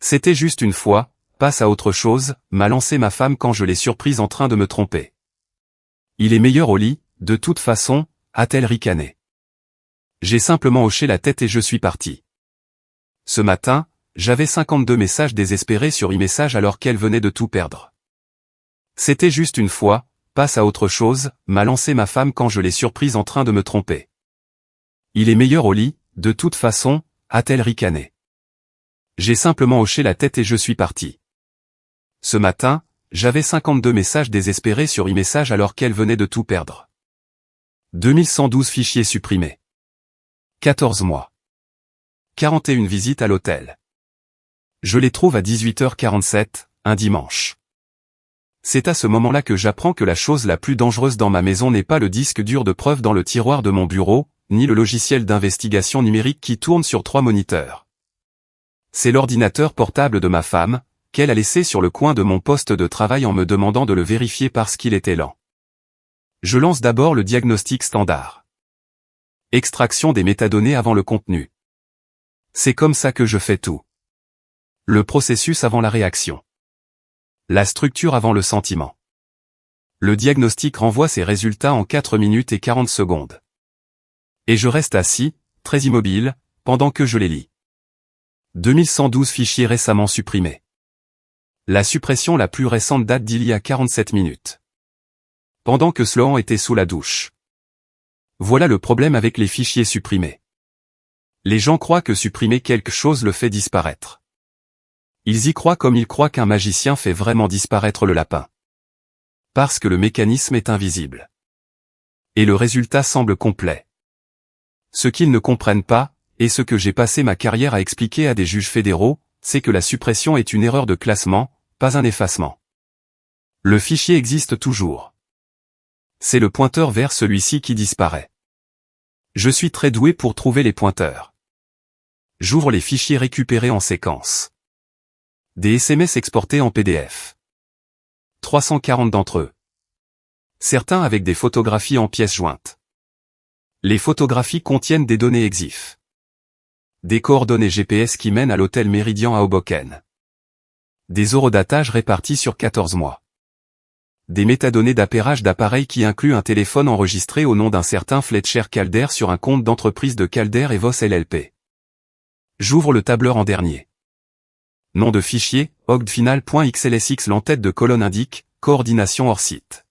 C'était juste une fois, passe à autre chose, m'a lancé ma femme quand je l'ai surprise en train de me tromper. Il est meilleur au lit, de toute façon, a-t-elle ricané. J'ai simplement hoché la tête et je suis parti. Ce matin, j'avais 52 messages désespérés sur e-message alors qu'elle venait de tout perdre. C'était juste une fois, passe à autre chose, m'a lancé ma femme quand je l'ai surprise en train de me tromper. Il est meilleur au lit, de toute façon, a-t-elle ricané. J'ai simplement hoché la tête et je suis parti. Ce matin, j'avais 52 messages désespérés sur e-message alors qu'elle venait de tout perdre. 2112 fichiers supprimés. 14 mois. 41 visites à l'hôtel. Je les trouve à 18h47, un dimanche. C'est à ce moment-là que j'apprends que la chose la plus dangereuse dans ma maison n'est pas le disque dur de preuves dans le tiroir de mon bureau, ni le logiciel d'investigation numérique qui tourne sur 3 moniteurs. C'est l'ordinateur portable de ma femme, qu'elle a laissé sur le coin de mon poste de travail en me demandant de le vérifier parce qu'il était lent. Je lance d'abord le diagnostic standard. Extraction des métadonnées avant le contenu. C'est comme ça que je fais tout. Le processus avant la réaction. La structure avant le sentiment. Le diagnostic renvoie ses résultats en 4 minutes et 40 secondes. Et je reste assis, très immobile, pendant que je les lis. 2112 fichiers récemment supprimés. La suppression la plus récente date d'il y a 47 minutes. Pendant que Sloan était sous la douche. Voilà le problème avec les fichiers supprimés. Les gens croient que supprimer quelque chose le fait disparaître. Ils y croient comme ils croient qu'un magicien fait vraiment disparaître le lapin. Parce que le mécanisme est invisible. Et le résultat semble complet. Ce qu'ils ne comprennent pas, et ce que j'ai passé ma carrière à expliquer à des juges fédéraux, c'est que la suppression est une erreur de classement, pas un effacement. Le fichier existe toujours. C'est le pointeur vers celui-ci qui disparaît. Je suis très doué pour trouver les pointeurs. J'ouvre les fichiers récupérés en séquence. Des SMS exportés en PDF. 340 d'entre eux. Certains avec des photographies en pièces jointes. Les photographies contiennent des données EXIF. Des coordonnées GPS qui mènent à l'hôtel Méridien à Hoboken. Des horodatages répartis sur 14 mois. Des métadonnées d'appairage d'appareils qui incluent un téléphone enregistré au nom d'un certain Fletcher Calder sur un compte d'entreprise de Calder et Voss LLP. J'ouvre le tableur en dernier. Nom de fichier, ogdfinal.xlsx. L'entête de colonne indique, coordination hors site.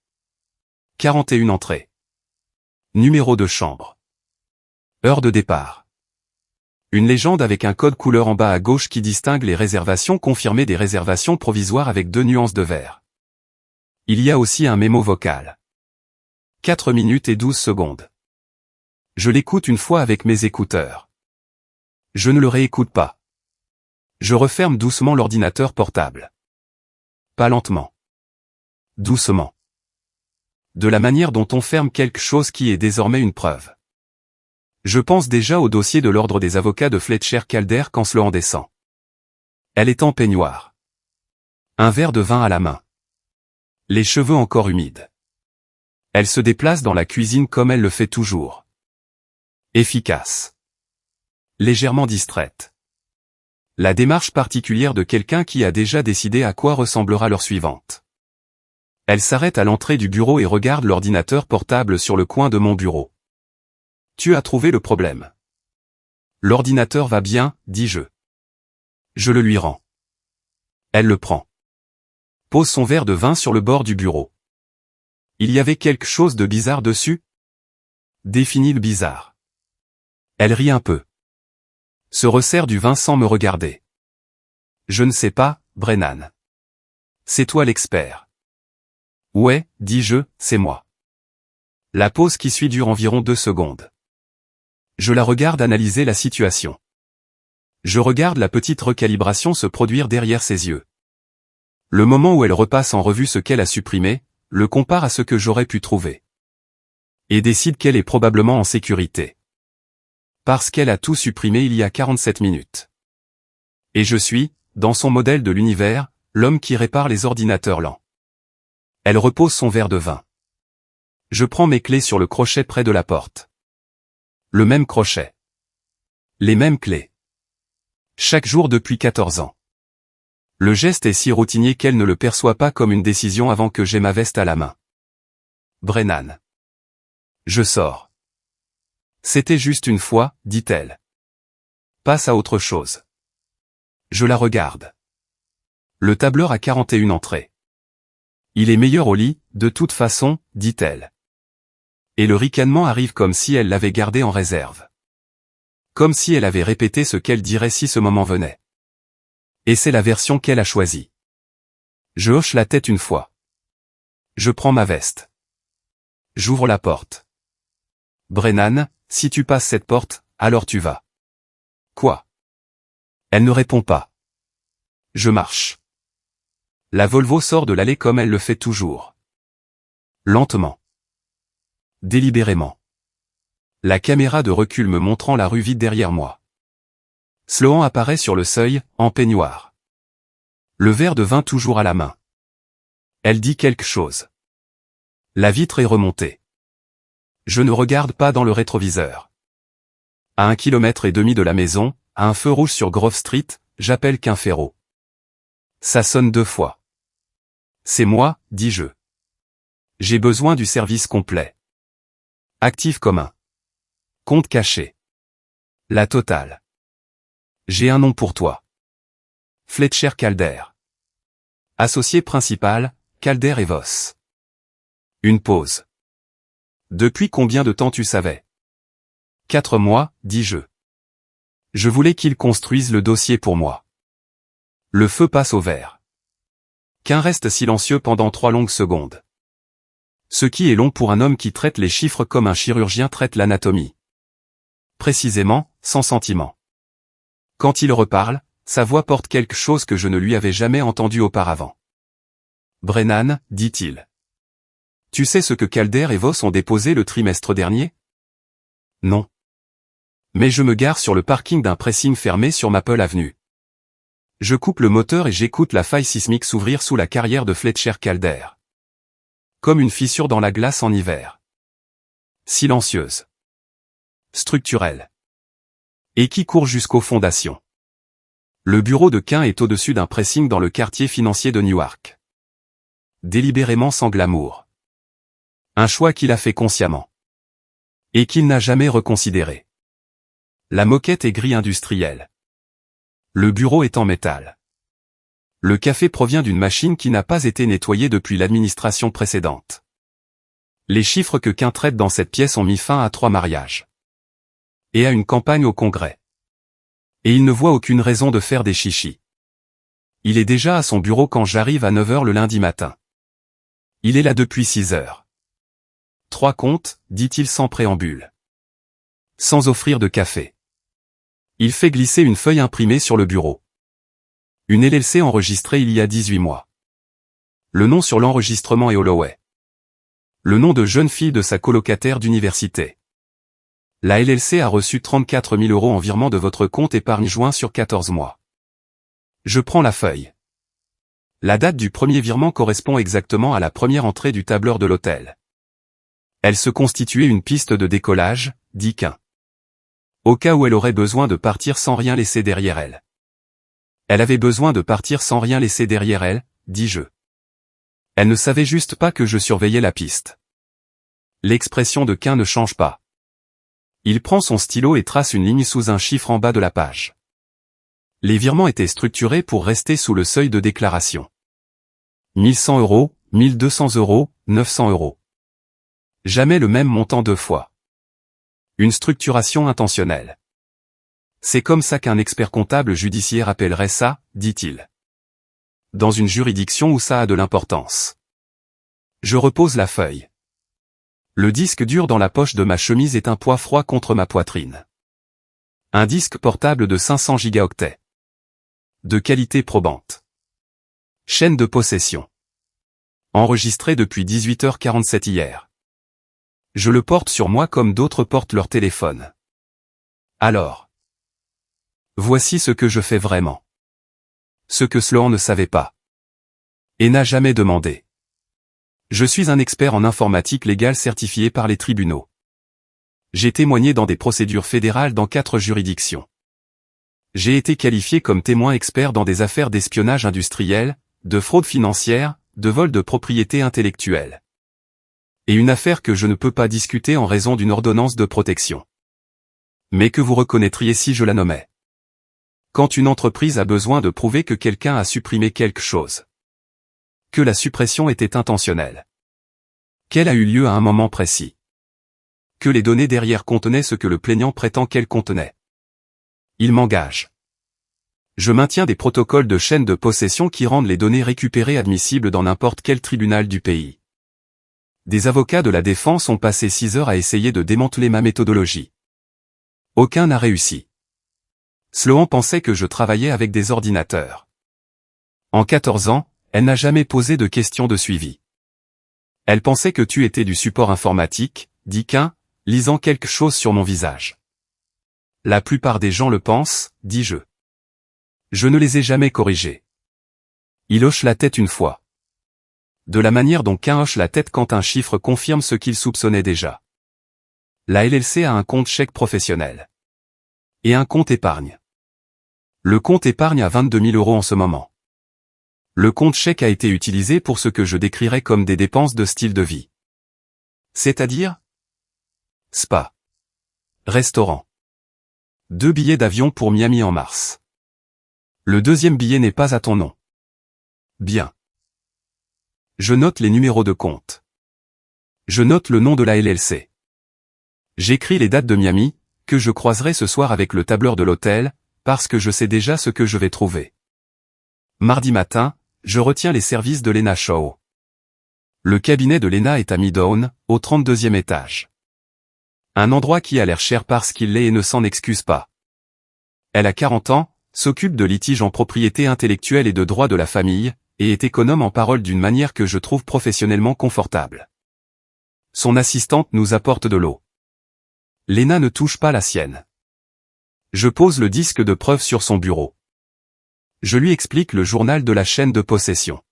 41 entrées. Numéro de chambre. Heure de départ. Une légende avec un code couleur en bas à gauche qui distingue les réservations confirmées des réservations provisoires avec 2 nuances de vert. Il y a aussi un mémo vocal. 4 minutes et 12 secondes. Je l'écoute une fois avec mes écouteurs. Je ne le réécoute pas. Je referme doucement l'ordinateur portable. Pas lentement. Doucement. De la manière dont on ferme quelque chose qui est désormais une preuve. Je pense déjà au dossier de l'ordre des avocats de Fletcher Calder quand Sloan descend. Elle est en peignoir. Un verre de vin à la main. Les cheveux encore humides. Elle se déplace dans la cuisine comme elle le fait toujours. Efficace. Légèrement distraite. La démarche particulière de quelqu'un qui a déjà décidé à quoi ressemblera l'heure suivante. Elle s'arrête à l'entrée du bureau et regarde l'ordinateur portable sur le coin de mon bureau. Tu as trouvé le problème. L'ordinateur va bien, dis-je. Je le lui rends. Elle le prend. Pose son verre de vin sur le bord du bureau. Il y avait quelque chose de bizarre dessus? Définis le bizarre. Elle rit un peu. Se resserre du vin sans me regarder. Je ne sais pas, Brennan. C'est toi l'expert. Ouais, dis-je, c'est moi. La pause qui suit dure environ 2 secondes. Je la regarde analyser la situation. Je regarde la petite recalibration se produire derrière ses yeux. Le moment où elle repasse en revue ce qu'elle a supprimé, le compare à ce que j'aurais pu trouver. Et décide qu'elle est probablement en sécurité. Parce qu'elle a tout supprimé il y a 47 minutes. Et je suis, dans son modèle de l'univers, l'homme qui répare les ordinateurs lents. Elle repose son verre de vin. Je prends mes clés sur le crochet près de la porte. Le même crochet. Les mêmes clés. Chaque jour depuis 14 ans. Le geste est si routinier qu'elle ne le perçoit pas comme une décision avant que j'aie ma veste à la main. Brennan. Je sors. C'était juste une fois, dit-elle. Passe à autre chose. Je la regarde. Le tableur a 41 entrées. Il est meilleur au lit, de toute façon, dit-elle. Et le ricanement arrive comme si elle l'avait gardé en réserve. Comme si elle avait répété ce qu'elle dirait si ce moment venait. Et c'est la version qu'elle a choisie. Je hoche la tête une fois. Je prends ma veste. J'ouvre la porte. Brennan, si tu passes cette porte, alors tu vas. Quoi? Elle ne répond pas. Je marche. La Volvo sort de l'allée comme elle le fait toujours. Lentement. Délibérément. La caméra de recul me montrant la rue vide derrière moi. Sloan apparaît sur le seuil, en peignoir. Le verre de vin toujours à la main. Elle dit quelque chose. La vitre est remontée. Je ne regarde pas dans le rétroviseur. À 1,5 km de la maison, à un feu rouge sur Grove Street, j'appelle qu'un ferro. Ça sonne 2 fois. C'est moi, dis-je. J'ai besoin du service complet. Actif commun. Compte caché. La totale. J'ai un nom pour toi. Fletcher Calder. Associé principal, Calder et Voss. Une pause. Depuis combien de temps tu savais? 4 mois, dis-je. Je voulais qu'il construise le dossier pour moi. Le feu passe au vert. Qu'un reste silencieux pendant 3 longues secondes. Ce qui est long pour un homme qui traite les chiffres comme un chirurgien traite l'anatomie. Précisément, sans sentiment. Quand il reparle, sa voix porte quelque chose que je ne lui avais jamais entendu auparavant. Brennan, dit-il. Tu sais ce que Calder et Voss ont déposé le trimestre dernier? Non. Mais je me gare sur le parking d'un pressing fermé sur Maple Avenue. Je coupe le moteur et j'écoute la faille sismique s'ouvrir sous la carrière de Fletcher Calder. Comme une fissure dans la glace en hiver. Silencieuse. Structurelle. Et qui court jusqu'aux fondations. Le bureau de Quint est au-dessus d'un pressing dans le quartier financier de Newark. Délibérément sans glamour. Un choix qu'il a fait consciemment. Et qu'il n'a jamais reconsidéré. La moquette est gris industriel. Le bureau est en métal. Le café provient d'une machine qui n'a pas été nettoyée depuis l'administration précédente. Les chiffres que Quint traite dans cette pièce ont mis fin à 3 mariages. Et à une campagne au Congrès. Et il ne voit aucune raison de faire des chichis. Il est déjà à son bureau quand j'arrive à 9 h le lundi matin. Il est là depuis 6 heures. 3 comptes, dit-il sans préambule. Sans offrir de café. Il fait glisser une feuille imprimée sur le bureau. Une LLC enregistrée il y a 18 mois. Le nom sur l'enregistrement est Holloway. Le nom de jeune fille de sa colocataire d'université. La LLC a reçu 34 000 € en virement de votre compte épargne joint sur 14 mois. Je prends la feuille. La date du premier virement correspond exactement à la première entrée du tableur de l'hôtel. Elle se constituait une piste de décollage, dit Quint. Au cas où elle aurait besoin de partir sans rien laisser derrière elle. Elle avait besoin de partir sans rien laisser derrière elle, dis-je. Elle ne savait juste pas que je surveillais la piste. L'expression de Quint ne change pas. Il prend son stylo et trace une ligne sous un chiffre en bas de la page. Les virements étaient structurés pour rester sous le seuil de déclaration. 1100 €, 1200 €, 900 €. Jamais le même montant 2 fois. Une structuration intentionnelle. C'est comme ça qu'un expert comptable judiciaire appellerait ça, dit-il. Dans une juridiction où ça a de l'importance. Je repose la feuille. Le disque dur dans la poche de ma chemise est un poids froid contre ma poitrine. Un disque portable de 500 gigaoctets. De qualité probante. Chaîne de possession. Enregistré depuis 18h47 hier. Je le porte sur moi comme d'autres portent leur téléphone. Alors. Voici ce que je fais vraiment. Ce que Sloan ne savait pas. Et n'a jamais demandé. Je suis un expert en informatique légale certifié par les tribunaux. J'ai témoigné dans des procédures fédérales dans 4 juridictions. J'ai été qualifié comme témoin expert dans des affaires d'espionnage industriel, de fraude financière, de vol de propriété intellectuelle. Et une affaire que je ne peux pas discuter en raison d'une ordonnance de protection. Mais que vous reconnaîtriez si je la nommais. Quand une entreprise a besoin de prouver que quelqu'un a supprimé quelque chose. Que la suppression était intentionnelle. Qu'elle a eu lieu à un moment précis. Que les données derrière contenaient ce que le plaignant prétend qu'elles contenaient. Il m'engage. Je maintiens des protocoles de chaîne de possession qui rendent les données récupérées admissibles dans n'importe quel tribunal du pays. Des avocats de la défense ont passé 6 heures à essayer de démanteler ma méthodologie. Aucun n'a réussi. Sloan pensait que je travaillais avec des ordinateurs. En 14 ans, elle n'a jamais posé de questions de suivi. Elle pensait que tu étais du support informatique, dit Quint, lisant quelque chose sur mon visage. La plupart des gens le pensent, dis-je. Je ne les ai jamais corrigés. Il hoche la tête une fois. De la manière dont Quint hoche la tête quand un chiffre confirme ce qu'il soupçonnait déjà. La LLC a un compte chèque professionnel. Et un compte épargne. Le compte épargne a 22 000 € en ce moment. Le compte chèque a été utilisé pour ce que je décrirais comme des dépenses de style de vie. C'est-à-dire spa. Restaurant. 2 billets d'avion pour Miami en mars. Le deuxième billet n'est pas à ton nom. Bien. Je note les numéros de compte. Je note le nom de la LLC. J'écris les dates de Miami, que je croiserai ce soir avec le tableur de l'hôtel, parce que je sais déjà ce que je vais trouver. Mardi matin, je retiens les services de Lena Shaw. Le cabinet de Lena est à Midtown, au 32e étage. Un endroit qui a l'air cher parce qu'il l'est et ne s'en excuse pas. Elle a 40 ans, s'occupe de litiges en propriété intellectuelle et de droit de la famille, et est économe en parole d'une manière que je trouve professionnellement confortable. Son assistante nous apporte de l'eau. Lena ne touche pas la sienne. Je pose le disque de preuve sur son bureau. Je lui explique le journal de la chaîne de possession.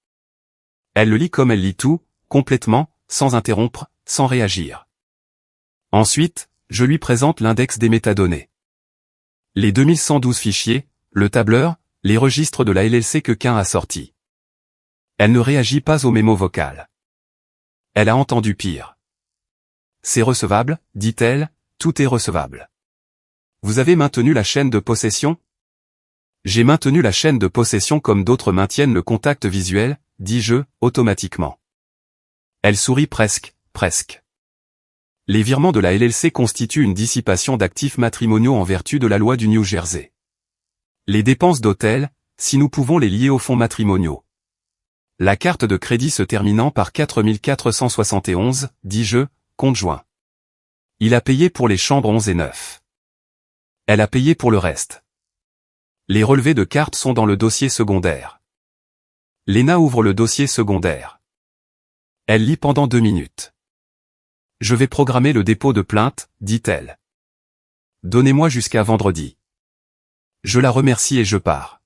Elle le lit comme elle lit tout, complètement, sans interrompre, sans réagir. Ensuite, je lui présente l'index des métadonnées. Les 2112 fichiers, le tableur, les registres de la LLC que Quint a sortis. Elle ne réagit pas au mémo vocal. Elle a entendu pire. C'est recevable, dit-elle, tout est recevable. Vous avez maintenu la chaîne de possession? J'ai maintenu la chaîne de possession comme d'autres maintiennent le contact visuel, dis-je, automatiquement. Elle sourit presque. Les virements de la LLC constituent une dissipation d'actifs matrimoniaux en vertu de la loi du New Jersey. Les dépenses d'hôtel, si nous pouvons les lier aux fonds matrimoniaux. La carte de crédit se terminant par 4471, dis-je, compte joint. Il a payé pour les chambres 11 et 9. Elle a payé pour le reste. Les relevés de cartes sont dans le dossier secondaire. Lena ouvre le dossier secondaire. Elle lit pendant 2 minutes. Je vais programmer le dépôt de plainte, dit-elle. Donnez-moi jusqu'à vendredi. Je la remercie et je pars.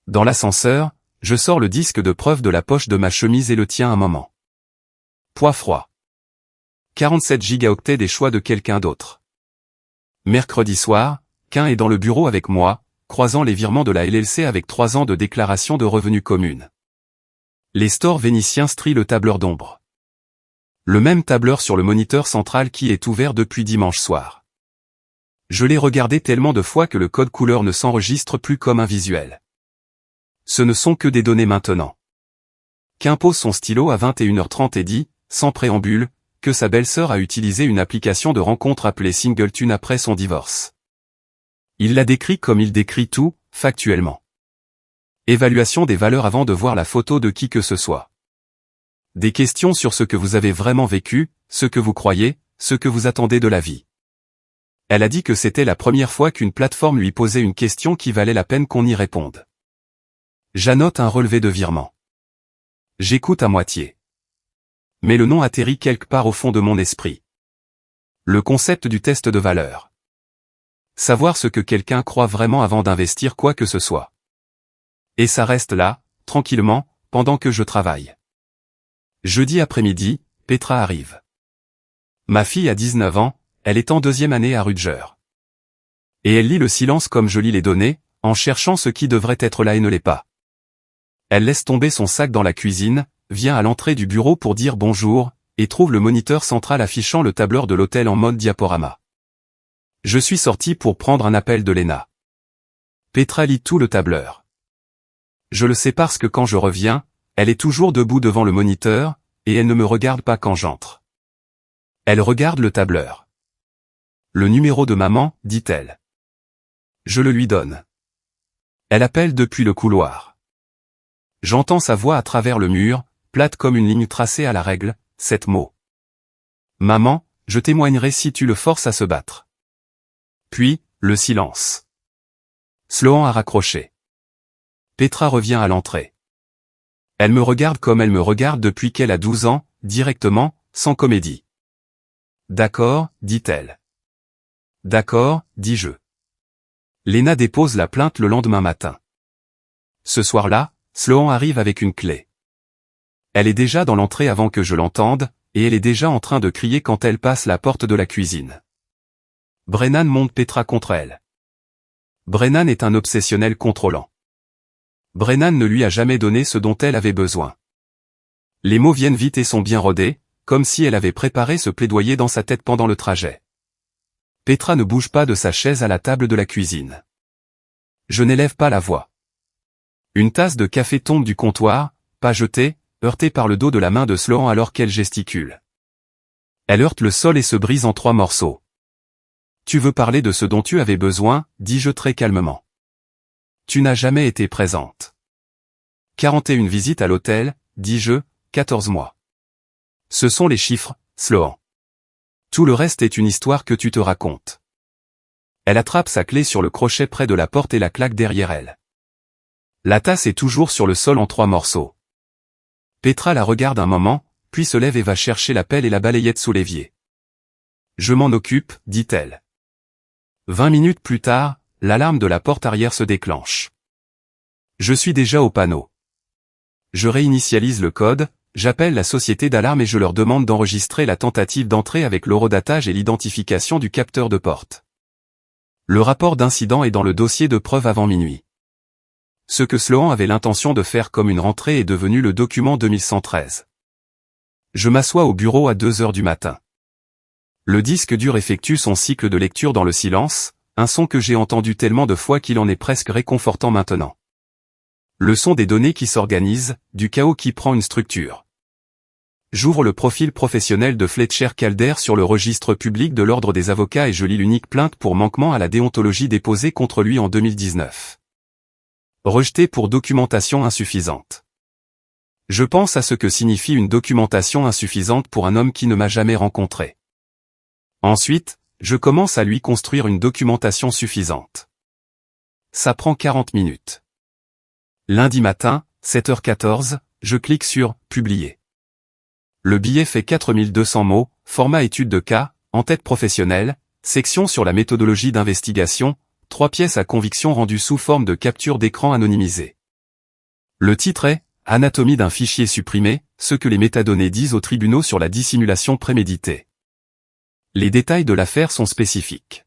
Dans l'ascenseur, je sors le disque de preuve de la poche de ma chemise et le tiens un moment. Poids froid. 47 gigaoctets des choix de quelqu'un d'autre. Mercredi soir, Quint est dans le bureau avec moi, croisant les virements de la LLC avec 3 ans de déclaration de revenus commune. Les stores vénitiens strient le tableur d'ombre. Le même tableur sur le moniteur central qui est ouvert depuis dimanche soir. Je l'ai regardé tellement de fois que le code couleur ne s'enregistre plus comme un visuel. Ce ne sont que des données maintenant. Quint pose son stylo à 21h30 et dit, sans préambule, que sa belle-sœur a utilisé une application de rencontre appelée Singleton après son divorce. Il la décrit comme il décrit tout, factuellement. Évaluation des valeurs avant de voir la photo de qui que ce soit. Des questions sur ce que vous avez vraiment vécu, ce que vous croyez, ce que vous attendez de la vie. Elle a dit que c'était la première fois qu'une plateforme lui posait une question qui valait la peine qu'on y réponde. J'annote un relevé de virement. J'écoute à moitié. Mais le nom atterrit quelque part au fond de mon esprit. Le concept du test de valeur. Savoir ce que quelqu'un croit vraiment avant d'investir quoi que ce soit. Et ça reste là, tranquillement, pendant que je travaille. Jeudi après-midi, Petra arrive. Ma fille a 19 ans, elle est en 2e année à Rutgers. Et elle lit le silence comme je lis les données, en cherchant ce qui devrait être là et ne l'est pas. Elle laisse tomber son sac dans la cuisine, vient à l'entrée du bureau pour dire bonjour, et trouve le moniteur central affichant le tableur de l'hôtel en mode diaporama. Je suis sorti pour prendre un appel de Lena. Petra lit tout le tableur. Je le sais parce que quand je reviens, elle est toujours debout devant le moniteur, et elle ne me regarde pas quand j'entre. Elle regarde le tableur. Le numéro de maman, dit-elle. Je le lui donne. Elle appelle depuis le couloir. J'entends sa voix à travers le mur, plate comme une ligne tracée à la règle, 7 mots. Maman, je témoignerai si tu le forces à se battre. Puis, le silence. Sloan a raccroché. Petra revient à l'entrée. Elle me regarde comme elle me regarde depuis qu'elle a 12 ans, directement, sans comédie. D'accord, dit-elle. D'accord, dis-je. Lena dépose la plainte le lendemain matin. Ce soir-là, Sloan arrive avec une clé. Elle est déjà dans l'entrée avant que je l'entende, et elle est déjà en train de crier quand elle passe la porte de la cuisine. Brennan monte Petra contre elle. Brennan est un obsessionnel contrôlant. Brennan ne lui a jamais donné ce dont elle avait besoin. Les mots viennent vite et sont bien rodés, comme si elle avait préparé ce plaidoyer dans sa tête pendant le trajet. Petra ne bouge pas de sa chaise à la table de la cuisine. Je n'élève pas la voix. Une tasse de café tombe du comptoir, pas jetée, heurtée par le dos de la main de Sloan alors qu'elle gesticule. Elle heurte le sol et se brise en 3 morceaux. Tu veux parler de ce dont tu avais besoin, dis-je très calmement. Tu n'as jamais été présente. 41 visites à l'hôtel, dis-je, 14 mois. Ce sont les chiffres, Sloan. Tout le reste est une histoire que tu te racontes. Elle attrape sa clé sur le crochet près de la porte et la claque derrière elle. La tasse est toujours sur le sol en 3 morceaux. Petra la regarde un moment, puis se lève et va chercher la pelle et la balayette sous l'évier. Je m'en occupe, dit-elle. 20 minutes plus tard, l'alarme de la porte arrière se déclenche. Je suis déjà au panneau. Je réinitialise le code, j'appelle la société d'alarme et je leur demande d'enregistrer la tentative d'entrée avec l'horodatage et l'identification du capteur de porte. Le rapport d'incident est dans le dossier de preuve avant minuit. Ce que Sloan avait l'intention de faire comme une rentrée est devenu le document 2113. Je m'assois au bureau à 2 heures du matin. Le disque dur effectue son cycle de lecture dans le silence, un son que j'ai entendu tellement de fois qu'il en est presque réconfortant maintenant. Le son des données qui s'organisent, du chaos qui prend une structure. J'ouvre le profil professionnel de Fletcher Calder sur le registre public de l'Ordre des avocats et je lis l'unique plainte pour manquement à la déontologie déposée contre lui en 2019. Rejeté pour documentation insuffisante. Je pense à ce que signifie une documentation insuffisante pour un homme qui ne m'a jamais rencontré. Ensuite, je commence à lui construire une documentation suffisante. Ça prend 40 minutes. Lundi matin, 7h14, je clique sur « Publier ». Le billet fait 4200 mots, format étude de cas, en-tête professionnelle, section sur la méthodologie d'investigation, 3 pièces à conviction rendues sous forme de capture d'écran anonymisée. Le titre est « Anatomie d'un fichier supprimé, ce que les métadonnées disent aux tribunaux sur la dissimulation préméditée ». Les détails de l'affaire sont spécifiques.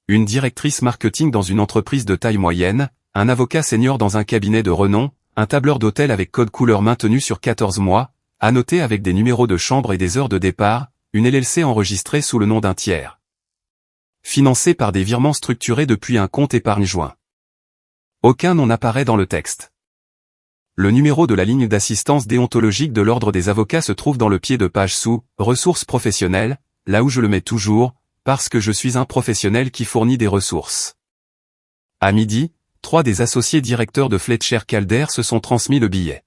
Une directrice marketing dans une entreprise de taille moyenne, un avocat senior dans un cabinet de renom, un tableur d'hôtel avec code couleur maintenu sur 14 mois, annoté avec des numéros de chambre et des heures de départ, une LLC enregistrée sous le nom d'un tiers. Financée par des virements structurés depuis un compte épargne joint. Aucun nom n'apparaît dans le texte. Le numéro de la ligne d'assistance déontologique de l'Ordre des avocats se trouve dans le pied de page sous « Ressources professionnelles », là où je le mets toujours, parce que je suis un professionnel qui fournit des ressources. À midi, 3 des associés directeurs de Fletcher Calder se sont transmis le billet.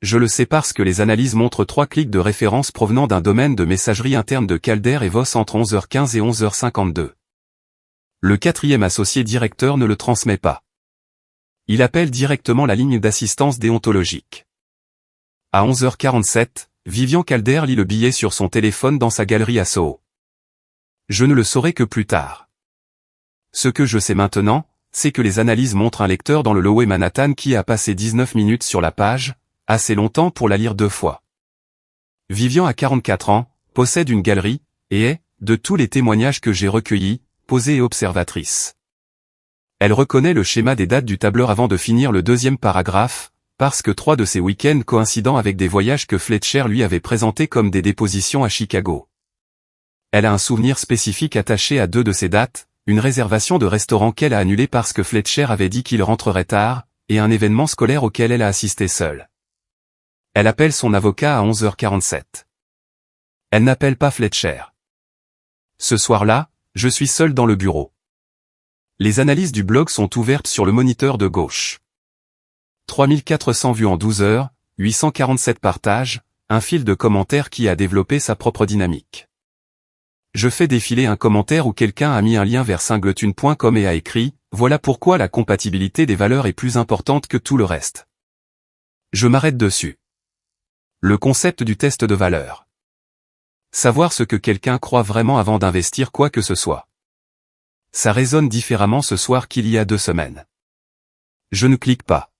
Je le sais parce que les analyses montrent 3 clics de référence provenant d'un domaine de messagerie interne de Calder et Voss entre 11h15 et 11h52. Le 4e associé directeur ne le transmet pas. Il appelle directement la ligne d'assistance déontologique. À 11h47, Vivian Calder lit le billet sur son téléphone dans sa galerie à Soho. Je ne le saurai que plus tard. Ce que je sais maintenant, c'est que les analyses montrent un lecteur dans le Lower Manhattan qui a passé 19 minutes sur la page, assez longtemps pour la lire 2 fois. Vivian a 44 ans, possède une galerie, et est, de tous les témoignages que j'ai recueillis, posée et observatrice. Elle reconnaît le schéma des dates du tableur avant de finir le deuxième paragraphe, parce que 3 de ces week-ends coïncidant avec des voyages que Fletcher lui avait présentés comme des dépositions à Chicago. Elle a un souvenir spécifique attaché à 2 de ces dates, une réservation de restaurant qu'elle a annulée parce que Fletcher avait dit qu'il rentrerait tard, et un événement scolaire auquel elle a assisté seule. Elle appelle son avocat à 11h47. Elle n'appelle pas Fletcher. Ce soir-là, je suis seul dans le bureau. Les analyses du blog sont ouvertes sur le moniteur de gauche. 3400 vues en 12 heures, 847 partages, un fil de commentaires qui a développé sa propre dynamique. Je fais défiler un commentaire où quelqu'un a mis un lien vers singleton.com et a écrit « Voilà pourquoi la compatibilité des valeurs est plus importante que tout le reste ». Je m'arrête dessus. Le concept du test de valeur. Savoir ce que quelqu'un croit vraiment avant d'investir quoi que ce soit. Ça résonne différemment ce soir qu'il y a 2 semaines. Je ne clique pas.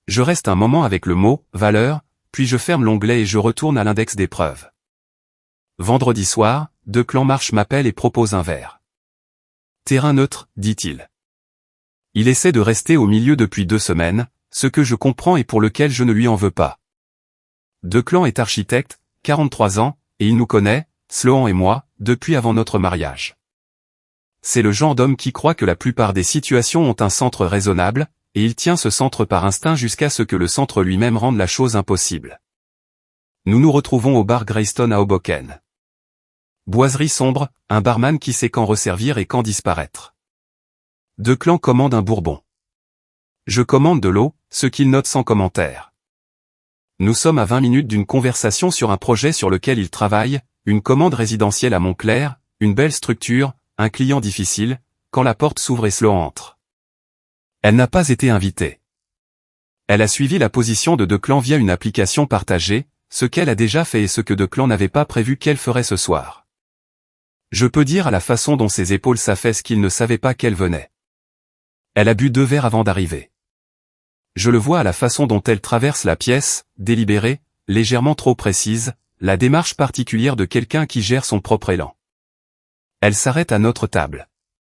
Je reste un moment avec le mot « valeur », puis je ferme l'onglet et je retourne à l'index des preuves. Vendredi soir, Declan Marsh m'appelle et propose un verre. Terrain neutre, dit-il. Il essaie de rester au milieu depuis 2 semaines, ce que je comprends et pour lequel je ne lui en veux pas. Declan est architecte, 43 ans, et il nous connaît, Sloan et moi, depuis avant notre mariage. C'est le genre d'homme qui croit que la plupart des situations ont un centre raisonnable, et il tient ce centre par instinct jusqu'à ce que le centre lui-même rende la chose impossible. Nous nous retrouvons au bar Greystone à Hoboken. Boiserie sombre, un barman qui sait quand resservir et quand disparaître. Declan commande un bourbon. Je commande de l'eau, ce qu'il note sans commentaire. Nous sommes à 20 minutes d'une conversation sur un projet sur lequel il travaille, une commande résidentielle à Montclair, une belle structure, un client difficile, quand la porte s'ouvre et Sloan entre. Elle n'a pas été invitée. Elle a suivi la position de Declan via une application partagée, ce qu'elle a déjà fait et ce que Declan n'avait pas prévu qu'elle ferait ce soir. Je peux dire à la façon dont ses épaules s'affaissent qu'il ne savait pas qu'elle venait. Elle a bu 2 verres avant d'arriver. Je le vois à la façon dont elle traverse la pièce, délibérée, légèrement trop précise, la démarche particulière de quelqu'un qui gère son propre élan. Elle s'arrête à notre table.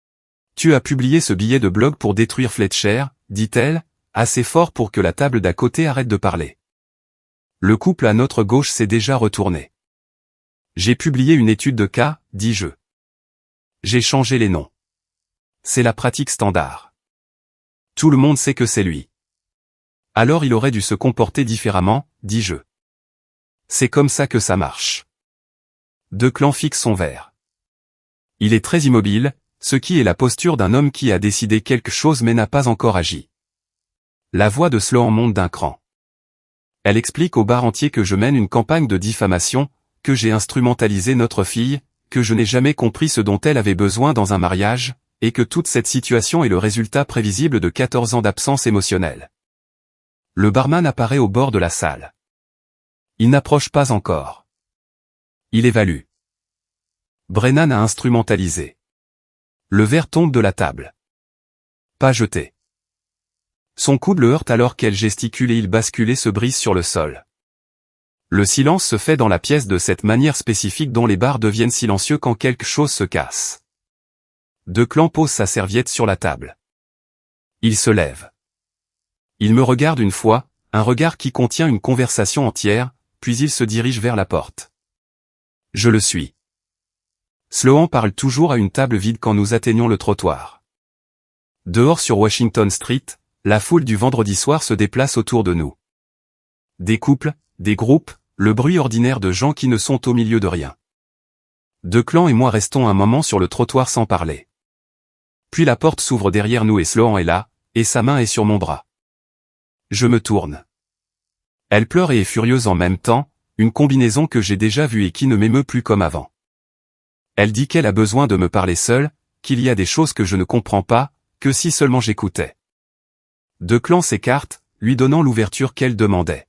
« Tu as publié ce billet de blog pour détruire Fletcher, dit-elle, assez fort pour que la table d'à côté arrête de parler. Le couple à notre gauche s'est déjà retourné. J'ai publié une étude de cas, dis-je. J'ai changé les noms. C'est la pratique standard. Tout le monde sait que c'est lui. Alors il aurait dû se comporter différemment, dis-je. C'est comme ça que ça marche. Declan fixe son verre. Il est très immobile, ce qui est la posture d'un homme qui a décidé quelque chose mais n'a pas encore agi. La voix de Sloan monte d'un cran. Elle explique au bar entier que je mène une campagne de diffamation, que j'ai instrumentalisé notre fille, que je n'ai jamais compris ce dont elle avait besoin dans un mariage, et que toute cette situation est le résultat prévisible de 14 ans d'absence émotionnelle. Le barman apparaît au bord de la salle. Il n'approche pas encore. Il évalue. Brennan a instrumentalisé. Le verre tombe de la table. Pas jeté. Son coude le heurte alors qu'elle gesticule et il bascule et se brise sur le sol. Le silence se fait dans la pièce de cette manière spécifique dont les bars deviennent silencieux quand quelque chose se casse. Declan pose sa serviette sur la table. Il se lève. Il me regarde une fois, un regard qui contient une conversation entière, puis il se dirige vers la porte. Je le suis. Sloan parle toujours à une table vide quand nous atteignons le trottoir. Dehors sur Washington Street, la foule du vendredi soir se déplace autour de nous. Des couples, des groupes, le bruit ordinaire de gens qui ne sont au milieu de rien. Declan et moi restons un moment sur le trottoir sans parler. Puis la porte s'ouvre derrière nous et Sloan est là, et sa main est sur mon bras. Je me tourne. Elle pleure et est furieuse en même temps, une combinaison que j'ai déjà vue et qui ne m'émeut plus comme avant. Elle dit qu'elle a besoin de me parler seule, qu'il y a des choses que je ne comprends pas, que si seulement j'écoutais. Declan s'écarte, lui donnant l'ouverture qu'elle demandait.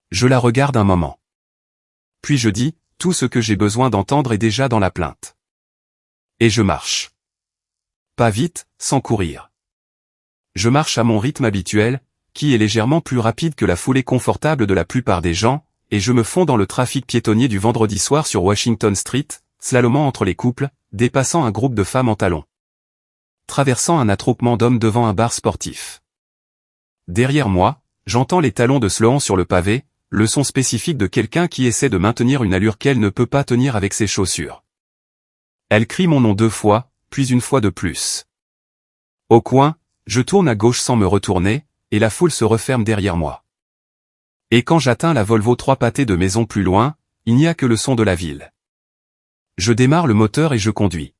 Je la regarde un moment. Puis je dis, tout ce que j'ai besoin d'entendre est déjà dans la plainte. Et je marche. Pas vite, sans courir. Je marche à mon rythme habituel, qui est légèrement plus rapide que la foulée confortable de la plupart des gens, et je me fonds dans le trafic piétonnier du vendredi soir sur Washington Street, slalomant entre les couples, dépassant un groupe de femmes en talons. Traversant un attroupement d'hommes devant un bar sportif. Derrière moi, j'entends les talons de Sloan sur le pavé, le son spécifique de quelqu'un qui essaie de maintenir une allure qu'elle ne peut pas tenir avec ses chaussures. Elle crie mon nom 2 fois, puis une fois de plus. Au coin, je tourne à gauche sans me retourner, et la foule se referme derrière moi. Et quand j'atteins la Volvo 3 pâtés de maison plus loin, il n'y a que le son de la ville. Je démarre le moteur et je conduis.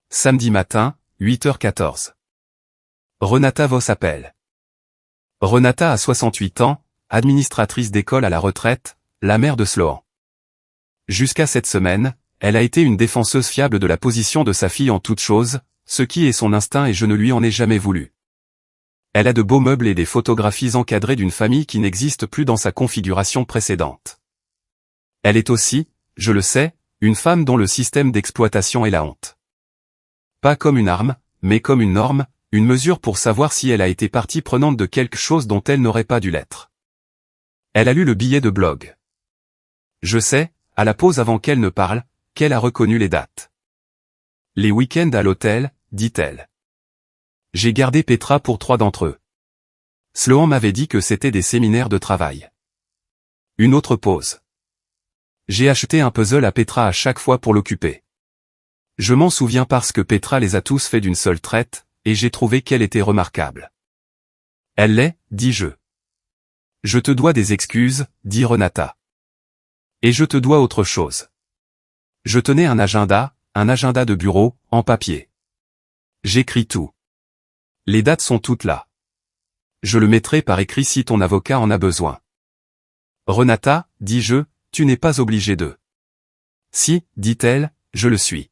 Samedi matin, 8h14. Renata Voss appelle. Renata a 68 ans, administratrice d'école à la retraite, la mère de Sloan. Jusqu'à cette semaine, elle a été une défenseuse fiable de la position de sa fille en toutes choses, ce qui est son instinct et je ne lui en ai jamais voulu. Elle a de beaux meubles et des photographies encadrées d'une famille qui n'existe plus dans sa configuration précédente. Elle est aussi, je le sais, une femme dont le système d'exploitation est la honte. Pas comme une arme, mais comme une norme, une mesure pour savoir si elle a été partie prenante de quelque chose dont elle n'aurait pas dû l'être. Elle a lu le billet de blog. Je sais, à la pause avant qu'elle ne parle, qu'elle a reconnu les dates. Les week-ends à l'hôtel, dit-elle. J'ai gardé Petra pour 3 d'entre eux. Sloan m'avait dit que c'était des séminaires de travail. Une autre pause. J'ai acheté un puzzle à Petra à chaque fois pour l'occuper. Je m'en souviens parce que Petra les a tous faits d'une seule traite, et j'ai trouvé qu'elle était remarquable. Elle l'est, dis-je. Je te dois des excuses, dit Renata. Et je te dois autre chose. Je tenais un agenda de bureau, en papier. J'écris tout. Les dates sont toutes là. Je le mettrai par écrit si ton avocat en a besoin. Renata, dis-je, tu n'es pas obligé de. Si, dit-elle, je le suis.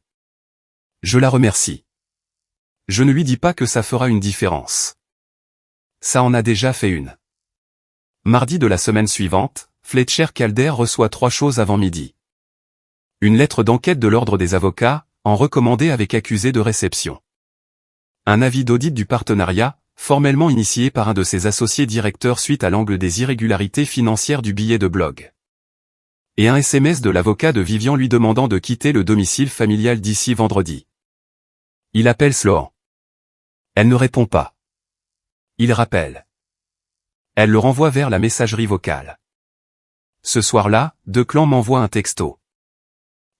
Je la remercie. Je ne lui dis pas que ça fera une différence. Ça en a déjà fait une. Mardi de la semaine suivante, Fletcher Calder reçoit 3 choses avant midi. Une lettre d'enquête de l'ordre des avocats, en recommandé avec accusé de réception. Un avis d'audit du partenariat, formellement initié par un de ses associés directeurs suite à l'angle des irrégularités financières du billet de blog. Et un SMS de l'avocat de Vivian lui demandant de quitter le domicile familial d'ici vendredi. Il appelle Sloan. Elle ne répond pas. Il rappelle. Elle le renvoie vers la messagerie vocale. Ce soir-là, Declan m'envoie un texto.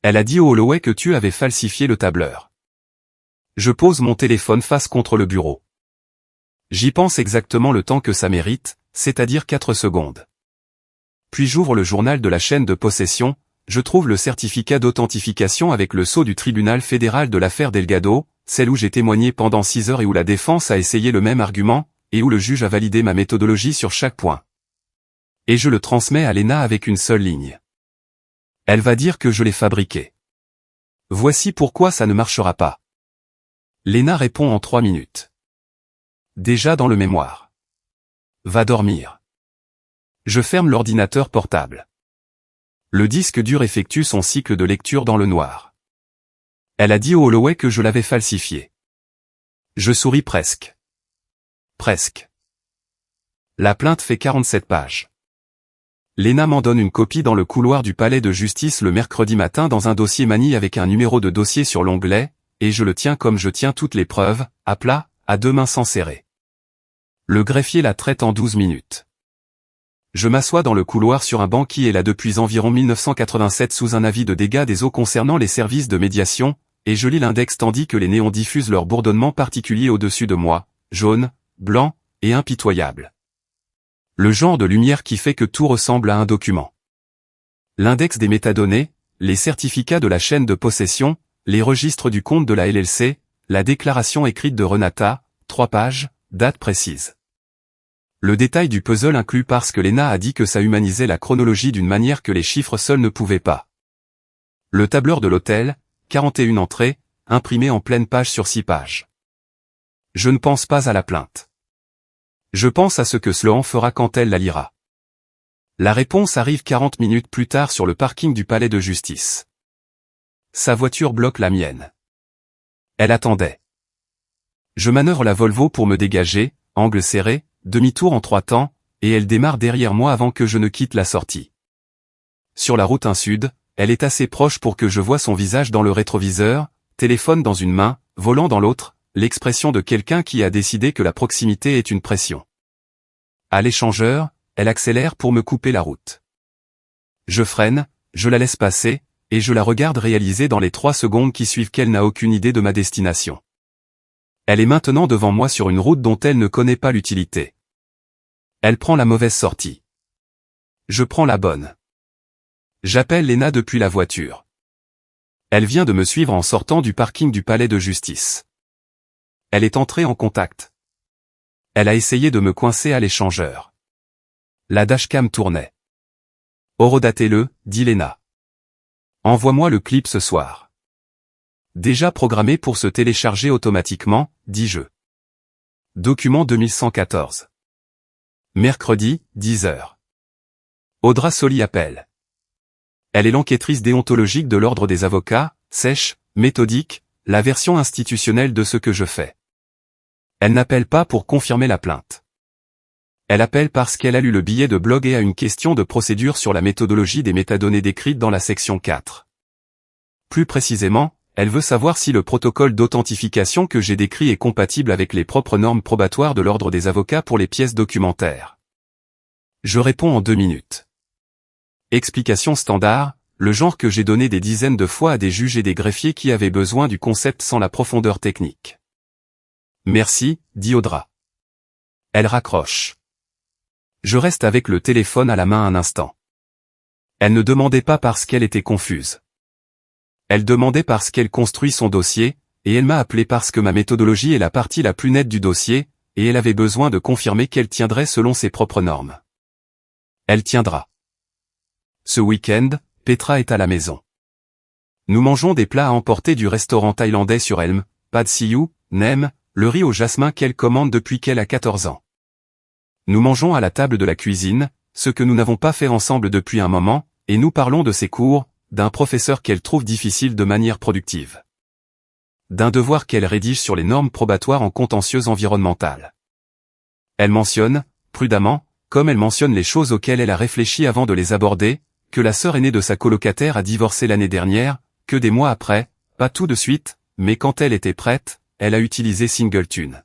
Elle a dit au Holloway que tu avais falsifié le tableur. Je pose mon téléphone face contre le bureau. J'y pense exactement le temps que ça mérite, c'est-à-dire 4 secondes. Puis j'ouvre le journal de la chaîne de possession, je trouve le certificat d'authentification avec le sceau du tribunal fédéral de l'affaire Delgado, celle où j'ai témoigné pendant 6 heures et où la défense a essayé le même argument, et où le juge a validé ma méthodologie sur chaque point. Et je le transmets à Lena avec une seule ligne. Elle va dire que je l'ai fabriqué. Voici pourquoi ça ne marchera pas. Lena répond en 3 minutes. Déjà dans le mémoire. Va dormir. Je ferme l'ordinateur portable. Le disque dur effectue son cycle de lecture dans le noir. Elle a dit au Holloway que je l'avais falsifié. Je souris presque. Presque. La plainte fait 47 pages. Lena m'en donne une copie dans le couloir du palais de justice le mercredi matin dans un dossier manie avec un numéro de dossier sur l'onglet, et je le tiens comme je tiens toutes les preuves, à plat, à 2 mains sans serrer. Le greffier la traite en 12 minutes. Je m'assois dans le couloir sur un banc qui est là depuis environ 1987 sous un avis de dégâts des eaux concernant les services de médiation, et je lis l'index tandis que les néons diffusent leur bourdonnement particulier au-dessus de moi, jaune, blanc, et impitoyable. Le genre de lumière qui fait que tout ressemble à un document. L'index des métadonnées, les certificats de la chaîne de possession, les registres du compte de la LLC, la déclaration écrite de Renata, 3 pages, date précise. Le détail du puzzle inclus parce que Lena a dit que ça humanisait la chronologie d'une manière que les chiffres seuls ne pouvaient pas. Le tableur de l'hôtel, 41 entrées, imprimé en pleine page sur 6 pages. Je ne pense pas à la plainte. Je pense à ce que Sloan fera quand elle la lira. La réponse arrive 40 minutes plus tard sur le parking du palais de justice. Sa voiture bloque la mienne. Elle attendait. Je manœuvre la Volvo pour me dégager, angle serré, demi-tour en 3 temps, et elle démarre derrière moi avant que je ne quitte la sortie. Sur la route 1 sud, elle est assez proche pour que je voie son visage dans le rétroviseur, téléphone dans une main, volant dans l'autre, l'expression de quelqu'un qui a décidé que la proximité est une pression. À l'échangeur, elle accélère pour me couper la route. Je freine, je la laisse passer, et je la regarde réaliser dans les 3 secondes qui suivent qu'elle n'a aucune idée de ma destination. Elle est maintenant devant moi sur une route dont elle ne connaît pas l'utilité. Elle prend la mauvaise sortie. Je prends la bonne. J'appelle Léna depuis la voiture. Elle vient de me suivre en sortant du parking du palais de justice. Elle est entrée en contact. Elle a essayé de me coincer à l'échangeur. La dashcam tournait. Horodatez-le, dit Léna. Envoie-moi le clip ce soir. Déjà programmé pour se télécharger automatiquement, dis-je. Document 2114. Mercredi, 10h. Audra Soli appelle. Elle est l'enquêtrice déontologique de l'ordre des avocats, sèche, méthodique, la version institutionnelle de ce que je fais. Elle n'appelle pas pour confirmer la plainte. Elle appelle parce qu'elle a lu le billet de blog et a une question de procédure sur la méthodologie des métadonnées décrites dans la section 4. Plus précisément, elle veut savoir si le protocole d'authentification que j'ai décrit est compatible avec les propres normes probatoires de l'ordre des avocats pour les pièces documentaires. Je réponds en 2 minutes. Explication standard, le genre que j'ai donné des dizaines de fois à des juges et des greffiers qui avaient besoin du concept sans la profondeur technique. Merci, dit Audra. Elle raccroche. Je reste avec le téléphone à la main un instant. Elle ne demandait pas parce qu'elle était confuse. Elle demandait parce qu'elle construit son dossier, et elle m'a appelé parce que ma méthodologie est la partie la plus nette du dossier, et elle avait besoin de confirmer qu'elle tiendrait selon ses propres normes. Elle tiendra. Ce week-end, Petra est à la maison. Nous mangeons des plats à emporter du restaurant thaïlandais sur Elm, Pad Siu, Nem, le riz au jasmin qu'elle commande depuis qu'elle a 14 ans. Nous mangeons à la table de la cuisine, ce que nous n'avons pas fait ensemble depuis un moment, et nous parlons de ses cours, d'un professeur qu'elle trouve difficile de manière productive. D'un devoir qu'elle rédige sur les normes probatoires en contentieux environnemental. Elle mentionne, prudemment, comme elle mentionne les choses auxquelles elle a réfléchi avant de les aborder, que la sœur aînée de sa colocataire a divorcé l'année dernière, que des mois après, pas tout de suite, mais quand elle était prête, elle a utilisé Singleton.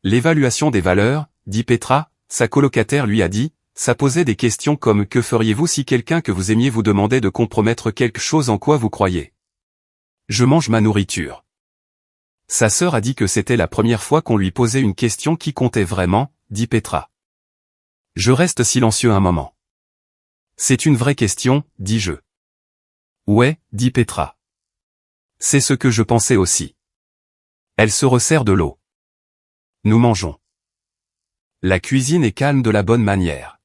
L'évaluation des valeurs, dit Petra, sa colocataire lui a dit, ça posait des questions comme que feriez-vous si quelqu'un que vous aimiez vous demandait de compromettre quelque chose en quoi vous croyez. Je mange ma nourriture. Sa sœur a dit que c'était la première fois qu'on lui posait une question qui comptait vraiment, dit Petra. Je reste silencieux un moment. C'est une vraie question, dis-je. Ouais, dit Petra. C'est ce que je pensais aussi. Elle se resserre de l'eau. Nous mangeons. La cuisine est calme de la bonne manière.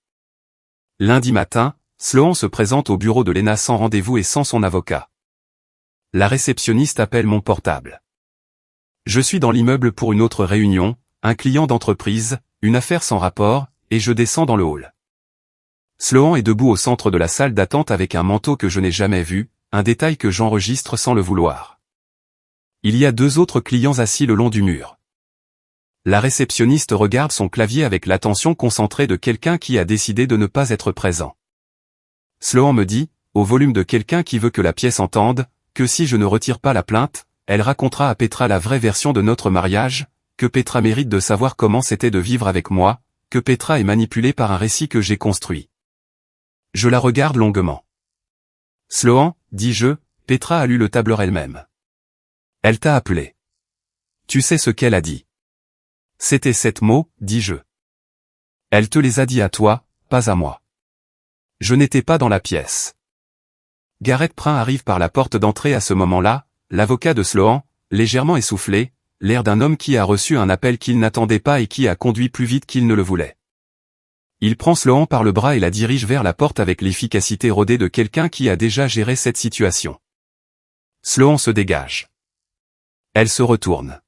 Lundi matin, Sloan se présente au bureau de Léna sans rendez-vous et sans son avocat. La réceptionniste appelle mon portable. Je suis dans l'immeuble pour une autre réunion, un client d'entreprise, une affaire sans rapport, et je descends dans le hall. Sloan est debout au centre de la salle d'attente avec un manteau que je n'ai jamais vu, un détail que j'enregistre sans le vouloir. Il y a 2 autres clients assis le long du mur. La réceptionniste regarde son clavier avec l'attention concentrée de quelqu'un qui a décidé de ne pas être présent. Sloan me dit, au volume de quelqu'un qui veut que la pièce entende, que si je ne retire pas la plainte, elle racontera à Petra la vraie version de notre mariage, que Petra mérite de savoir comment c'était de vivre avec moi, que Petra est manipulée par un récit que j'ai construit. Je la regarde longuement. Sloan, dis-je, Petra a lu le tableur elle-même. Elle t'a appelé. Tu sais ce qu'elle a dit. C'était 7 mots, dis-je. Elle te les a dit à toi, pas à moi. Je n'étais pas dans la pièce. Gareth Prin arrive par la porte d'entrée à ce moment-là, l'avocat de Sloan, légèrement essoufflé, l'air d'un homme qui a reçu un appel qu'il n'attendait pas et qui a conduit plus vite qu'il ne le voulait. Il prend Sloan par le bras et la dirige vers la porte avec l'efficacité rodée de quelqu'un qui a déjà géré cette situation. Sloan se dégage. Elle se retourne.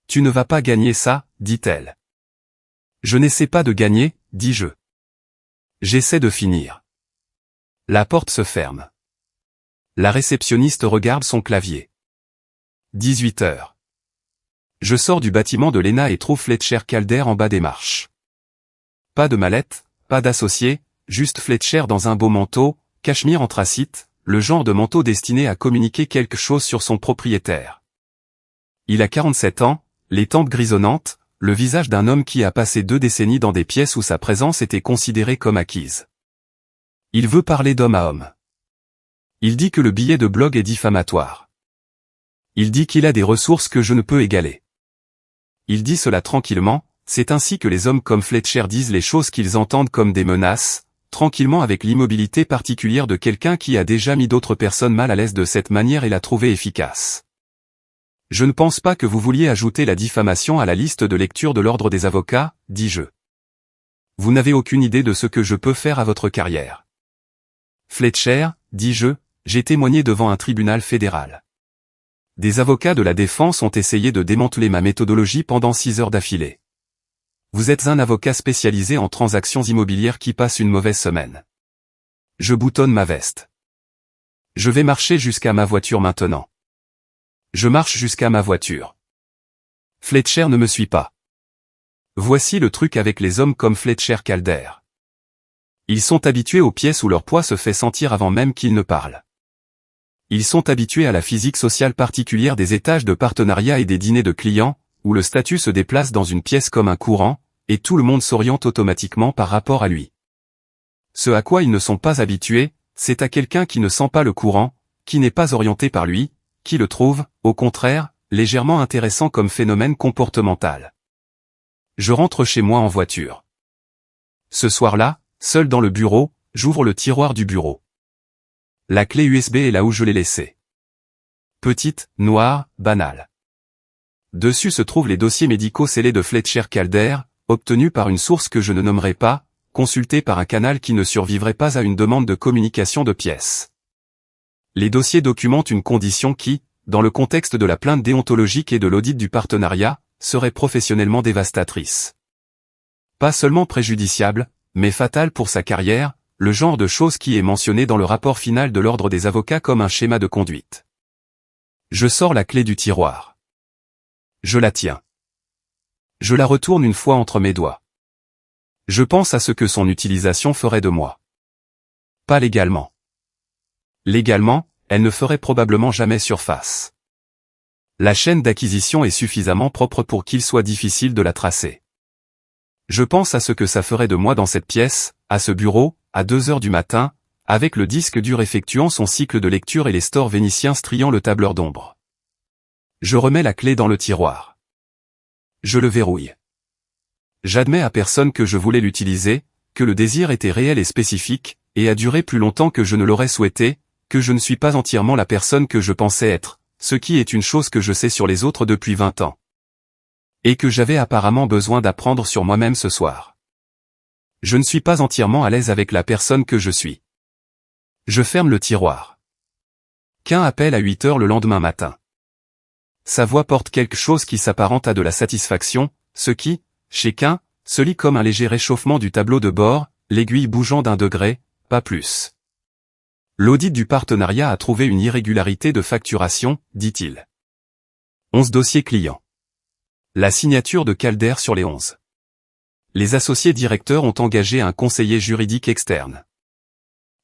Tu ne vas pas gagner ça, dit-elle. Je n'essaie pas de gagner, dis-je. J'essaie de finir. La porte se ferme. La réceptionniste regarde son clavier. 18h. Je sors du bâtiment de Léna et trouve Fletcher Calder en bas des marches. Pas de mallette, pas d'associé, juste Fletcher dans un beau manteau, cachemire anthracite, le genre de manteau destiné à communiquer quelque chose sur son propriétaire. Il a 47 ans, les tempes grisonnantes, le visage d'un homme qui a passé 2 décennies dans des pièces où sa présence était considérée comme acquise. Il veut parler d'homme à homme. Il dit que le billet de blog est diffamatoire. Il dit qu'il a des ressources que je ne peux égaler. Il dit cela tranquillement, c'est ainsi que les hommes comme Fletcher disent les choses qu'ils entendent comme des menaces, tranquillement avec l'immobilité particulière de quelqu'un qui a déjà mis d'autres personnes mal à l'aise de cette manière et l'a trouvé efficace. Je ne pense pas que vous vouliez ajouter la diffamation à la liste de lecture de l'ordre des avocats, dis-je. Vous n'avez aucune idée de ce que je peux faire à votre carrière. Fletcher, dis-je, j'ai témoigné devant un tribunal fédéral. Des avocats de la défense ont essayé de démanteler ma méthodologie pendant 6 heures d'affilée. Vous êtes un avocat spécialisé en transactions immobilières qui passe une mauvaise semaine. Je boutonne ma veste. Je vais marcher jusqu'à ma voiture maintenant. Je marche jusqu'à ma voiture. Fletcher ne me suit pas. Voici le truc avec les hommes comme Fletcher Calder. Ils sont habitués aux pièces où leur poids se fait sentir avant même qu'ils ne parlent. Ils sont habitués à la physique sociale particulière des étages de partenariat et des dîners de clients, où le statut se déplace dans une pièce comme un courant, et tout le monde s'oriente automatiquement par rapport à lui. Ce à quoi ils ne sont pas habitués, c'est à quelqu'un qui ne sent pas le courant, qui n'est pas orienté par lui, qui le trouve, au contraire, légèrement intéressant comme phénomène comportemental. Je rentre chez moi en voiture. Ce soir-là, seul dans le bureau, j'ouvre le tiroir du bureau. La clé USB est là où je l'ai laissée. Petite, noire, banale. Dessus se trouvent les dossiers médicaux scellés de Fletcher Calder, obtenus par une source que je ne nommerai pas, consultés par un canal qui ne survivrait pas à une demande de communication de pièces. Les dossiers documentent une condition qui, dans le contexte de la plainte déontologique et de l'audit du partenariat, serait professionnellement dévastatrice. Pas seulement préjudiciable, mais fatale pour sa carrière, le genre de chose qui est mentionné dans le rapport final de l'ordre des avocats comme un schéma de conduite. Je sors la clé du tiroir. Je la tiens. Je la retourne une fois entre mes doigts. Je pense à ce que son utilisation ferait de moi. Pas légalement. Légalement, elle ne ferait probablement jamais surface. La chaîne d'acquisition est suffisamment propre pour qu'il soit difficile de la tracer. Je pense à ce que ça ferait de moi dans cette pièce, à ce bureau, à 2 heures du matin, avec le disque dur effectuant son cycle de lecture et les stores vénitiens striant le tableur d'ombre. Je remets la clé dans le tiroir. Je le verrouille. J'admets à personne que je voulais l'utiliser, que le désir était réel et spécifique, et a duré plus longtemps que je ne l'aurais souhaité, que je ne suis pas entièrement la personne que je pensais être, ce qui est une chose que je sais sur les autres depuis 20 ans. Et que j'avais apparemment besoin d'apprendre sur moi-même ce soir. Je ne suis pas entièrement à l'aise avec la personne que je suis. Je ferme le tiroir. Qu'un appelle à 8 heures le lendemain matin. Sa voix porte quelque chose qui s'apparente à de la satisfaction, ce qui, chez Qu'un, se lit comme un léger réchauffement du tableau de bord, l'aiguille bougeant d'1 degré, pas plus. L'audit du partenariat a trouvé une irrégularité de facturation, dit-il. 11 dossiers clients. La signature de Calder sur les 11. Les associés directeurs ont engagé un conseiller juridique externe.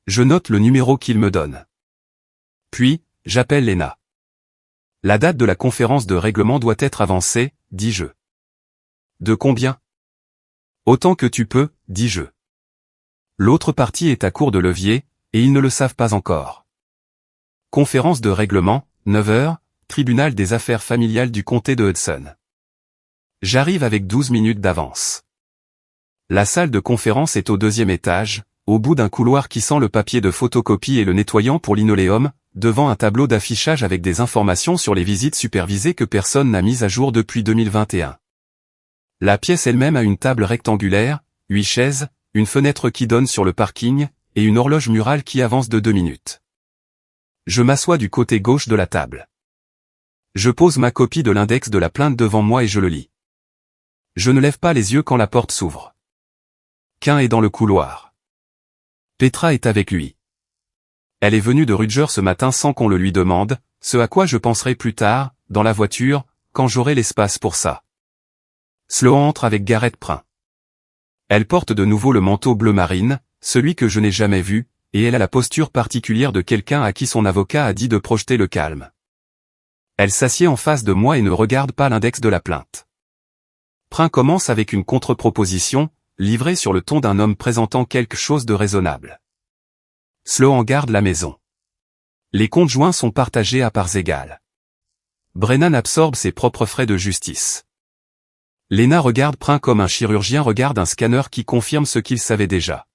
Je note le numéro qu'il me donne. Puis, j'appelle Lena. La date de la conférence de règlement doit être avancée, dis-je. De combien? Autant que tu peux, dis-je. L'autre partie est à court de levier, et ils ne le savent pas encore. Conférence de règlement, 9 heures, tribunal des affaires familiales du comté de Hudson. J'arrive avec 12 minutes d'avance. La salle de conférence est au 2e étage, au bout d'un couloir qui sent le papier de photocopie et le nettoyant pour linoléum, devant un tableau d'affichage avec des informations sur les visites supervisées que personne n'a mises à jour depuis 2021. La pièce elle-même a une table rectangulaire, 8 chaises, une fenêtre qui donne sur le parking, et une horloge murale qui avance de 2 minutes. Je m'assois du côté gauche de la table. Je pose ma copie de l'index de la plainte devant moi et je le lis. Je ne lève pas les yeux quand la porte s'ouvre. Qu'un est dans le couloir. Petra est avec lui. Elle est venue de Rutgers ce matin sans qu'on le lui demande, ce à quoi je penserai plus tard, dans la voiture, quand j'aurai l'espace pour ça. Sloan entre avec Garrett Prin. Elle porte de nouveau le manteau bleu marine, celui que je n'ai jamais vu, et elle a la posture particulière de quelqu'un à qui son avocat a dit de projeter le calme. Elle s'assied en face de moi et ne regarde pas l'index de la plainte. Prin commence avec une contre-proposition, livrée sur le ton d'un homme présentant quelque chose de raisonnable. Sloan garde la maison. Les comptes joints sont partagés à parts égales. Brennan absorbe ses propres frais de justice. Lena regarde Prin comme un chirurgien regarde un scanner qui confirme ce qu'il savait déjà.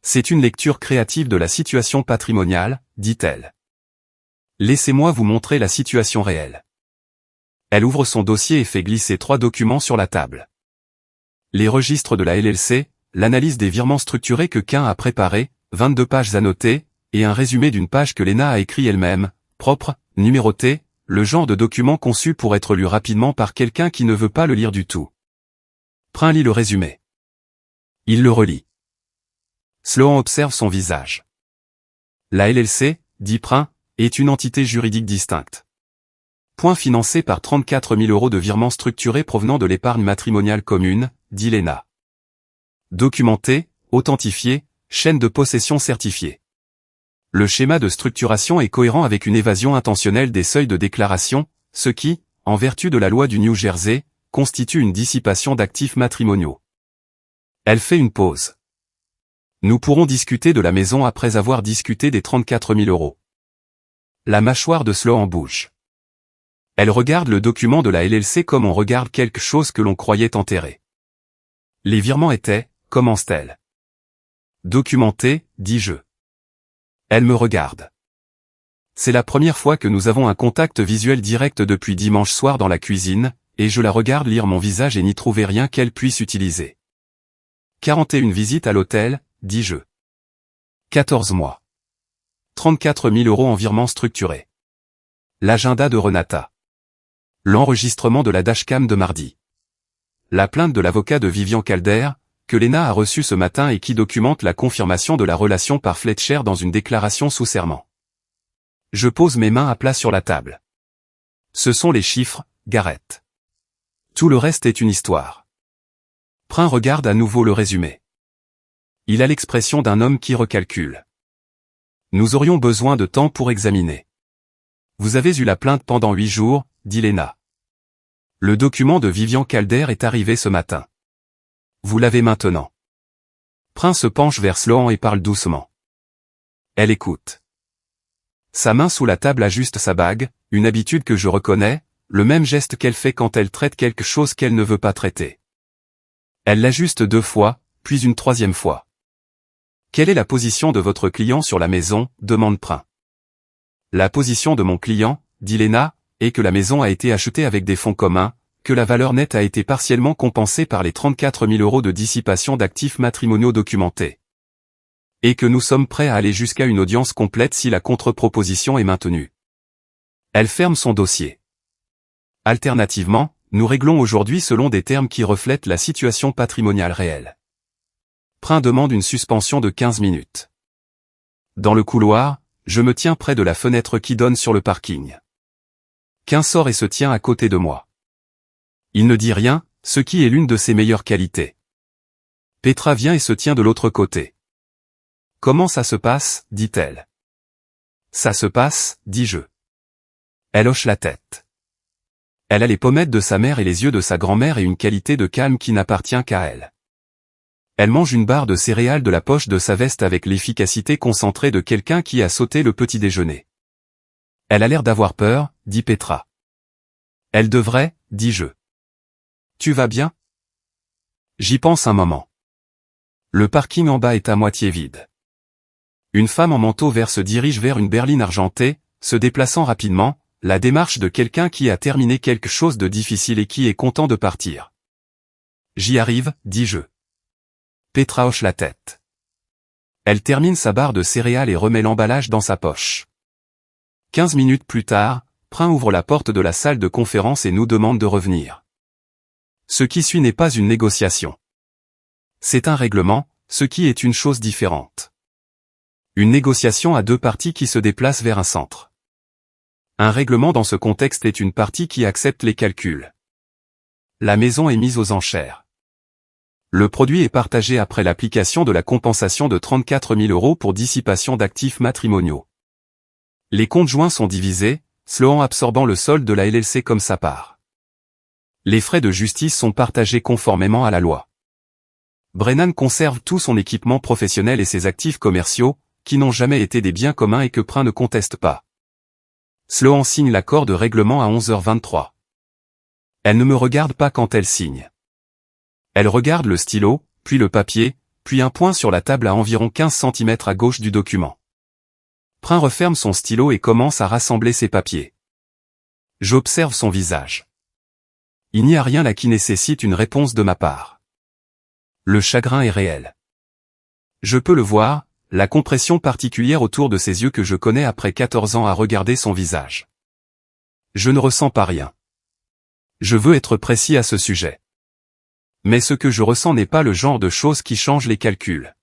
C'est une lecture créative de la situation patrimoniale, dit-elle. Laissez-moi vous montrer la situation réelle. Elle ouvre son dossier et fait glisser 3 documents sur la table. Les registres de la LLC, l'analyse des virements structurés que Quint a préparé, 22 pages annotées, et un résumé d'une page que Lena a écrit elle-même, propre, numéroté, le genre de document conçu pour être lu rapidement par quelqu'un qui ne veut pas le lire du tout. Prin lit le résumé. Il le relit. Sloan observe son visage. La LLC, dit Prin, est une entité juridique distincte. Point financé par 34 000 € de virements structurés provenant de l'épargne matrimoniale commune, dit Lena. Documenté, authentifié, chaîne de possession certifiée. Le schéma de structuration est cohérent avec une évasion intentionnelle des seuils de déclaration, ce qui, en vertu de la loi du New Jersey, constitue une dissipation d'actifs matrimoniaux. Elle fait une pause. Nous pourrons discuter de la maison après avoir discuté des 34 000 €. La mâchoire de Sloan bouge. Elle regarde le document de la LLC comme on regarde quelque chose que l'on croyait enterré. Les virements étaient, commence-t-elle. Documentés, dis-je. Elle me regarde. C'est la première fois que nous avons un contact visuel direct depuis dimanche soir dans la cuisine, et je la regarde lire mon visage et n'y trouver rien qu'elle puisse utiliser. 41 visites à l'hôtel, dis-je. 14 mois. 34 000 € en virements structurés. L'agenda de Renata. L'enregistrement de la dashcam de mardi. La plainte de l'avocat de Vivian Calder, que Lena a reçue ce matin et qui documente la confirmation de la relation par Fletcher dans une déclaration sous serment. Je pose mes mains à plat sur la table. Ce sont les chiffres, Garrett. Tout le reste est une histoire. Prin regarde à nouveau le résumé. Il a l'expression d'un homme qui recalcule. Nous aurions besoin de temps pour examiner. Vous avez eu la plainte pendant 8 jours, dit Lena. Le document de Vivian Calder est arrivé ce matin. Vous l'avez maintenant. Prin se penche vers Sloan et parle doucement. Elle écoute. Sa main sous la table ajuste sa bague, une habitude que je reconnais, le même geste qu'elle fait quand elle traite quelque chose qu'elle ne veut pas traiter. Elle l'ajuste 2 fois, puis une 3e fois. Quelle est la position de votre client sur la maison, demande Prin. La position de mon client, dit Lena, est que la maison a été achetée avec des fonds communs, que la valeur nette a été partiellement compensée par les 34 000 € de dissipation d'actifs matrimoniaux documentés. Et que nous sommes prêts à aller jusqu'à une audience complète si la contre-proposition est maintenue. Elle ferme son dossier. Alternativement, nous réglons aujourd'hui selon des termes qui reflètent la situation patrimoniale réelle. Prin demande une suspension de 15 minutes. Dans le couloir, je me tiens près de la fenêtre qui donne sur le parking. Quint sort et se tient à côté de moi. Il ne dit rien, ce qui est l'une de ses meilleures qualités. Petra vient et se tient de l'autre côté. Comment ça se passe, dit-elle. Ça se passe, dis-je. Elle hoche la tête. Elle a les pommettes de sa mère et les yeux de sa grand-mère et une qualité de calme qui n'appartient qu'à elle. Elle mange une barre de céréales de la poche de sa veste avec l'efficacité concentrée de quelqu'un qui a sauté le petit déjeuner. Elle a l'air d'avoir peur, dit Petra. Elle devrait, dis-je. Tu vas bien? J'y pense un moment. Le parking en bas est à moitié vide. Une femme en manteau vert se dirige vers une berline argentée, se déplaçant rapidement, la démarche de quelqu'un qui a terminé quelque chose de difficile et qui est content de partir. J'y arrive, dis-je. Petra hoche la tête. Elle termine sa barre de céréales et remet l'emballage dans sa poche. 15 minutes plus tard, Prin ouvre la porte de la salle de conférence et nous demande de revenir. Ce qui suit n'est pas une négociation. C'est un règlement, ce qui est une chose différente. Une négociation à 2 parties qui se déplacent vers un centre. Un règlement dans ce contexte est une partie qui accepte les calculs. La maison est mise aux enchères. Le produit est partagé après l'application de la compensation de 34 000 € pour dissipation d'actifs matrimoniaux. Les comptes joints sont divisés, Sloan absorbant le solde de la LLC comme sa part. Les frais de justice sont partagés conformément à la loi. Brennan conserve tout son équipement professionnel et ses actifs commerciaux, qui n'ont jamais été des biens communs et que Prin ne conteste pas. Sloan signe l'accord de règlement à 11h23. Elle ne me regarde pas quand elle signe. Elle regarde le stylo, puis le papier, puis un point sur la table à environ 15 cm à gauche du document. Prin referme son stylo et commence à rassembler ses papiers. J'observe son visage. Il n'y a rien là qui nécessite une réponse de ma part. Le chagrin est réel. Je peux le voir, la compression particulière autour de ses yeux que je connais après 14 ans à regarder son visage. Je ne ressens pas rien. Je veux être précis à ce sujet. Mais ce que je ressens n'est pas le genre de choses qui changent les calculs.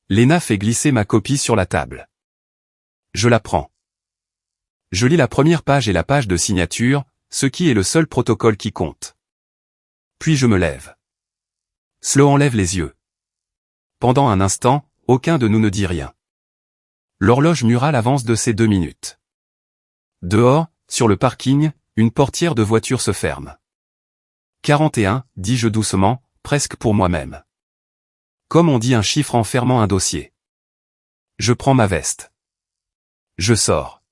Lena fait glisser ma copie sur la table. Je la prends. Je lis la première page et la page de signature, ce qui est le seul protocole qui compte. Puis je me lève. Sloan lève les yeux. Pendant un instant, aucun de nous ne dit rien. L'horloge murale avance de ses 2 minutes. Dehors, sur le parking, une portière de voiture se ferme. 41, dis-je doucement, presque pour moi-même. Comme on dit un chiffre en fermant un dossier. Je prends ma veste. Je sors.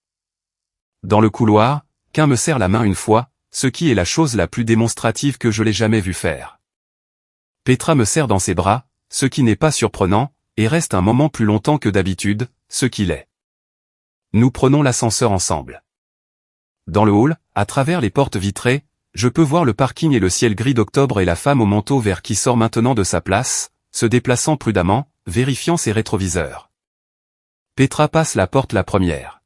Dans le couloir, Quint me serre la main une fois, ce qui est la chose la plus démonstrative que je l'ai jamais vu faire. Petra me serre dans ses bras, ce qui n'est pas surprenant, et reste un moment plus longtemps que d'habitude, ce qui l'est. Nous prenons l'ascenseur ensemble. Dans le hall, à travers les portes vitrées, je peux voir le parking et le ciel gris d'octobre et la femme au manteau vert qui sort maintenant de sa place, se déplaçant prudemment, vérifiant ses rétroviseurs. Petra passe la porte la première.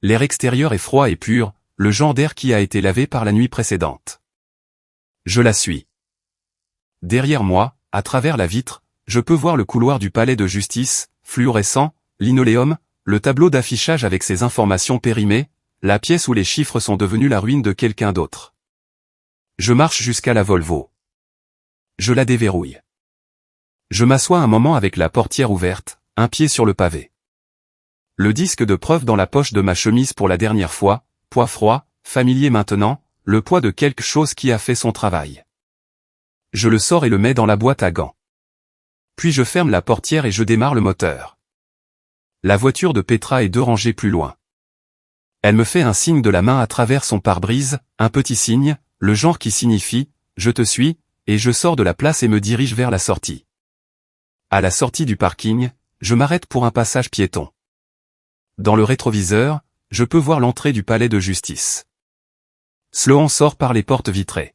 L'air extérieur est froid et pur, le genre d'air qui a été lavé par la nuit précédente. Je la suis. Derrière moi, à travers la vitre, je peux voir le couloir du palais de justice, fluorescent, linoléum, le tableau d'affichage avec ses informations périmées, la pièce où les chiffres sont devenus la ruine de quelqu'un d'autre. Je marche jusqu'à la Volvo. Je la déverrouille. Je m'assois un moment avec la portière ouverte, un pied sur le pavé. Le disque de preuve dans la poche de ma chemise pour la dernière fois, poids froid, familier maintenant, le poids de quelque chose qui a fait son travail. Je le sors et le mets dans la boîte à gants. Puis je ferme la portière et je démarre le moteur. La voiture de Petra est 2 rangées plus loin. Elle me fait un signe de la main à travers son pare-brise, un petit signe, le genre qui signifie « je te suis », et je sors de la place et me dirige vers la sortie. À la sortie du parking, je m'arrête pour un passage piéton. Dans le rétroviseur, je peux voir l'entrée du palais de justice. Sloan sort par les portes vitrées.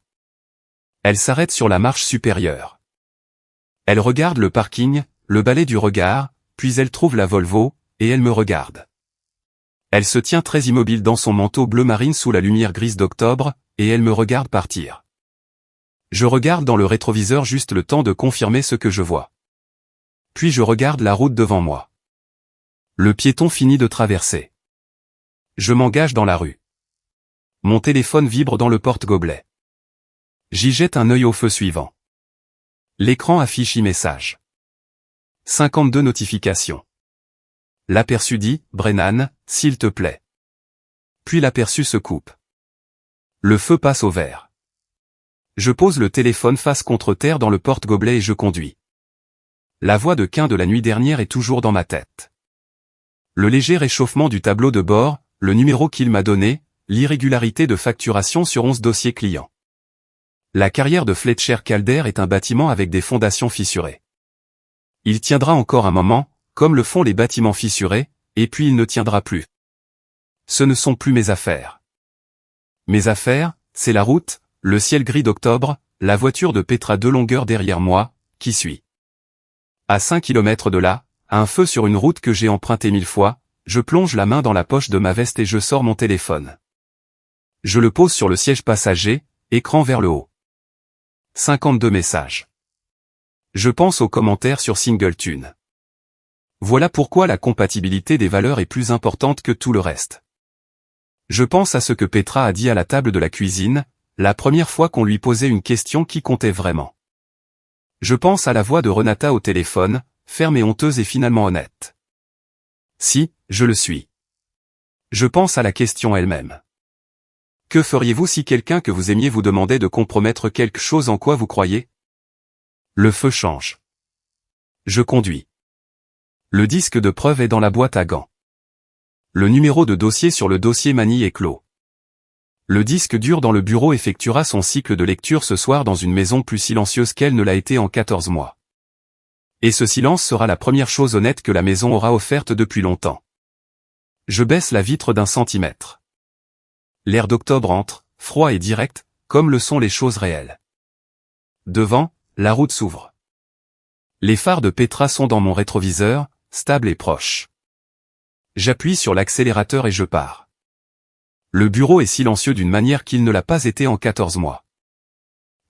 Elle s'arrête sur la marche supérieure. Elle regarde le parking, le balai du regard, puis elle trouve la Volvo, et elle me regarde. Elle se tient très immobile dans son manteau bleu marine sous la lumière grise d'octobre, et elle me regarde partir. Je regarde dans le rétroviseur juste le temps de confirmer ce que je vois. Puis je regarde la route devant moi. Le piéton finit de traverser. Je m'engage dans la rue. Mon téléphone vibre dans le porte-gobelet. J'y jette un œil au feu suivant. L'écran affiche e-message. 52 notifications. L'aperçu dit « Brennan, s'il te plaît ». Puis l'aperçu se coupe. Le feu passe au vert. Je pose le téléphone face contre terre dans le porte-gobelet et je conduis. La voix de Quint de la nuit dernière est toujours dans ma tête. Le léger réchauffement du tableau de bord, le numéro qu'il m'a donné, l'irrégularité de facturation sur 11 dossiers clients. La carrière de Fletcher Calder est un bâtiment avec des fondations fissurées. Il tiendra encore un moment, comme le font les bâtiments fissurés, et puis il ne tiendra plus. Ce ne sont plus mes affaires. Mes affaires, c'est la route, le ciel gris d'octobre, la voiture de Petra 2 longueurs derrière moi, qui suit. À 5 km de là, à un feu sur une route que j'ai empruntée 1000 fois, je plonge la main dans la poche de ma veste et je sors mon téléphone. Je le pose sur le siège passager, écran vers le haut. 52 messages. Je pense aux commentaires sur Singleton. Voilà pourquoi la compatibilité des valeurs est plus importante que tout le reste. Je pense à ce que Petra a dit à la table de la cuisine, la première fois qu'on lui posait une question qui comptait vraiment. Je pense à la voix de Renata au téléphone, ferme et honteuse et finalement honnête. Si, je le suis. Je pense à la question elle-même. Que feriez-vous si quelqu'un que vous aimiez vous demandait de compromettre quelque chose en quoi vous croyez? Le feu change. Je conduis. Le disque de preuve est dans la boîte à gants. Le numéro de dossier sur le dossier Manille est clos. Le disque dur dans le bureau effectuera son cycle de lecture ce soir dans une maison plus silencieuse qu'elle ne l'a été en 14 mois. Et ce silence sera la première chose honnête que la maison aura offerte depuis longtemps. Je baisse la vitre d'1 centimètre. L'air d'octobre entre, froid et direct, comme le sont les choses réelles. Devant, la route s'ouvre. Les phares de Petra sont dans mon rétroviseur, stables et proches. J'appuie sur l'accélérateur et je pars. Le bureau est silencieux d'une manière qu'il ne l'a pas été en 14 mois.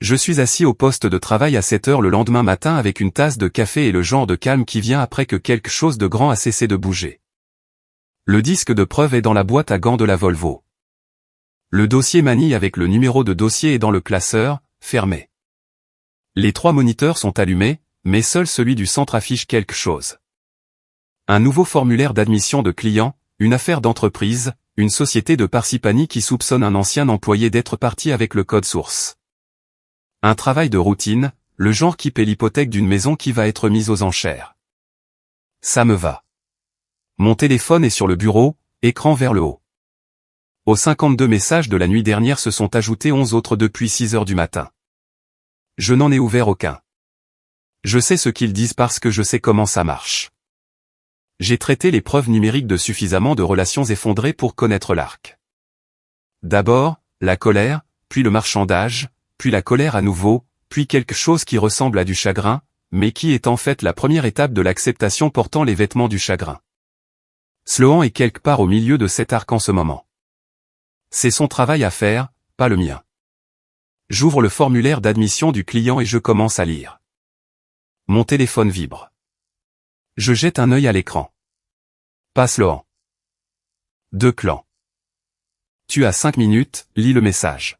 Je suis assis au poste de travail à 7 heures le lendemain matin avec une tasse de café et le genre de calme qui vient après que quelque chose de grand a cessé de bouger. Le disque de preuve est dans la boîte à gants de la Volvo. Le dossier Manille avec le numéro de dossier est dans le classeur, fermé. Les 3 moniteurs sont allumés, mais seul celui du centre affiche quelque chose. Un nouveau formulaire d'admission de client, une affaire d'entreprise, une société de Parsippany qui soupçonne un ancien employé d'être parti avec le code source. Un travail de routine, le genre qui paie l'hypothèque d'une maison qui va être mise aux enchères. Ça me va. Mon téléphone est sur le bureau, écran vers le haut. Aux 52 messages de la nuit dernière se sont ajoutés 11 autres depuis 6 heures du matin. Je n'en ai ouvert aucun. Je sais ce qu'ils disent parce que je sais comment ça marche. J'ai traité les preuves numériques de suffisamment de relations effondrées pour connaître l'arc. D'abord, la colère, puis le marchandage, puis la colère à nouveau, puis quelque chose qui ressemble à du chagrin, mais qui est en fait la première étape de l'acceptation portant les vêtements du chagrin. Sloan est quelque part au milieu de cet arc en ce moment. C'est son travail à faire, pas le mien. J'ouvre le formulaire d'admission du client et je commence à lire. Mon téléphone vibre. Je jette un œil à l'écran. Pas Sloan. 2 clans. Tu as 5 minutes, lis le message.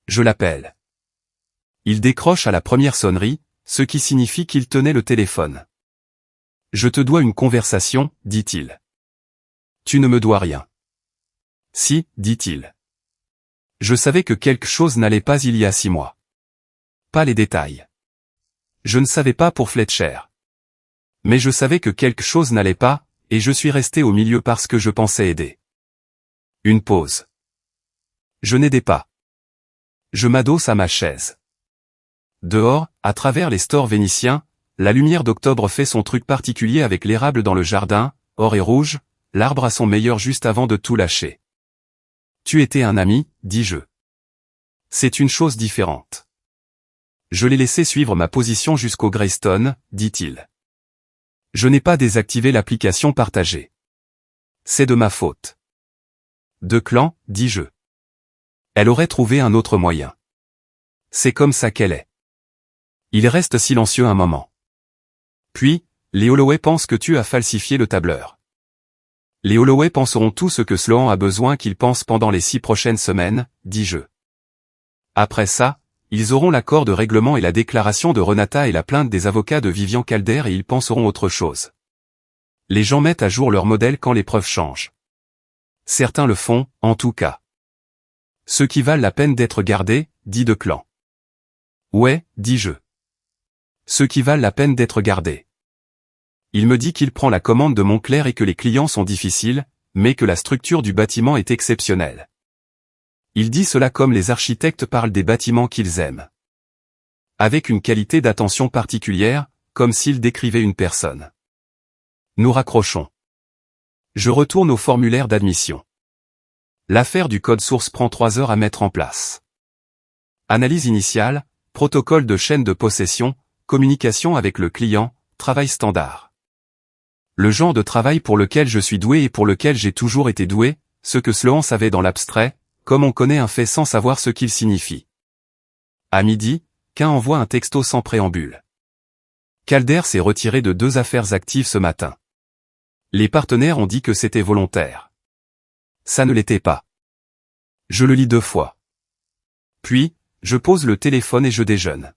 Je l'appelle. Il décroche à la première sonnerie, ce qui signifie qu'il tenait le téléphone. Je te dois une conversation, dit-il. Tu ne me dois rien. Si, dit-il. Je savais que quelque chose n'allait pas il y a 6 mois. Pas les détails. Je ne savais pas pour Fletcher. Mais je savais que quelque chose n'allait pas, et je suis resté au milieu parce que je pensais aider. Une pause. Je n'aidais pas. Je m'adosse à ma chaise. Dehors, à travers les stores vénitiens, la lumière d'octobre fait son truc particulier avec l'érable dans le jardin, or et rouge, l'arbre à son meilleur juste avant de tout lâcher. Tu étais un ami, dis-je. C'est une chose différente. Je l'ai laissé suivre ma position jusqu'au Greystone, dit-il. Je n'ai pas désactivé l'application partagée. C'est de ma faute. 2 clans, dis-je. Elle aurait trouvé un autre moyen. C'est comme ça qu'elle est. Il reste silencieux un moment. Puis, les Holloway pensent que tu as falsifié le tableur. Les Holloway penseront tout ce que Sloan a besoin qu'ils pensent pendant les 6 prochaines semaines, dis-je. Après ça, ils auront l'accord de règlement et la déclaration de Renata et la plainte des avocats de Vivian Calder et ils penseront autre chose. Les gens mettent à jour leur modèle quand les preuves changent. Certains le font, en tout cas. Ceux qui valent la peine d'être gardés, dit De Clan. Ouais, dis-je. Ceux qui valent la peine d'être gardés. Il me dit qu'il prend la commande de Montclair et que les clients sont difficiles, mais que la structure du bâtiment est exceptionnelle. Il dit cela comme les architectes parlent des bâtiments qu'ils aiment. Avec une qualité d'attention particulière, comme s'il décrivait une personne. Nous raccrochons. Je retourne au formulaire d'admission. L'affaire du code source prend 3 heures à mettre en place. Analyse initiale, protocole de chaîne de possession, communication avec le client, travail standard. Le genre de travail pour lequel je suis doué et pour lequel j'ai toujours été doué, ce que Sloan savait dans l'abstrait, comme on connaît un fait sans savoir ce qu'il signifie. À midi, Quint envoie un texto sans préambule. Calder s'est retiré de 2 affaires actives ce matin. Les partenaires ont dit que c'était volontaire. Ça ne l'était pas. Je le lis 2 fois. Puis, je pose le téléphone et je déjeune.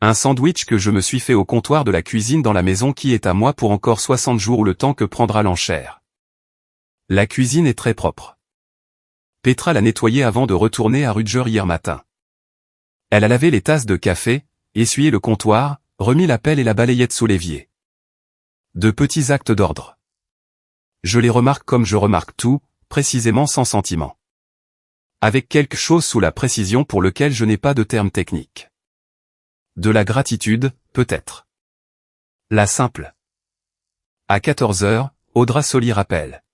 Un sandwich que je me suis fait au comptoir de la cuisine dans la maison qui est à moi pour encore 60 jours ou le temps que prendra l'enchère. La cuisine est très propre. Petra l'a nettoyée avant de retourner à Rutger hier matin. Elle a lavé les tasses de café, essuyé le comptoir, remis la pelle et la balayette sous l'évier. De petits actes d'ordre. Je les remarque comme je remarque tout, précisément sans sentiment. Avec quelque chose sous la précision pour lequel je n'ai pas de terme technique. De la gratitude, peut-être. La simple. À 14 heures, Audra Soli rappelle.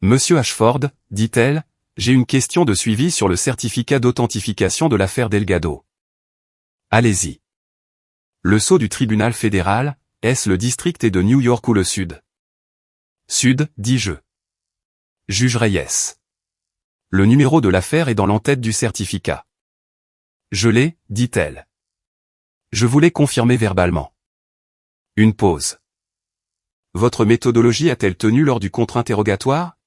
Monsieur Ashford, dit-elle, j'ai une question de suivi sur le certificat d'authentification de l'affaire Delgado. Allez-y. Le sceau du tribunal fédéral, est-ce le district est de New York ou le sud? Sud, dis-je. Juge Reyes. Le numéro de l'affaire est dans l'entête du certificat. Je l'ai, dit-elle. Je voulais confirmer verbalement. Une pause. Votre méthodologie a-t-elle tenu lors du contre-interrogatoire?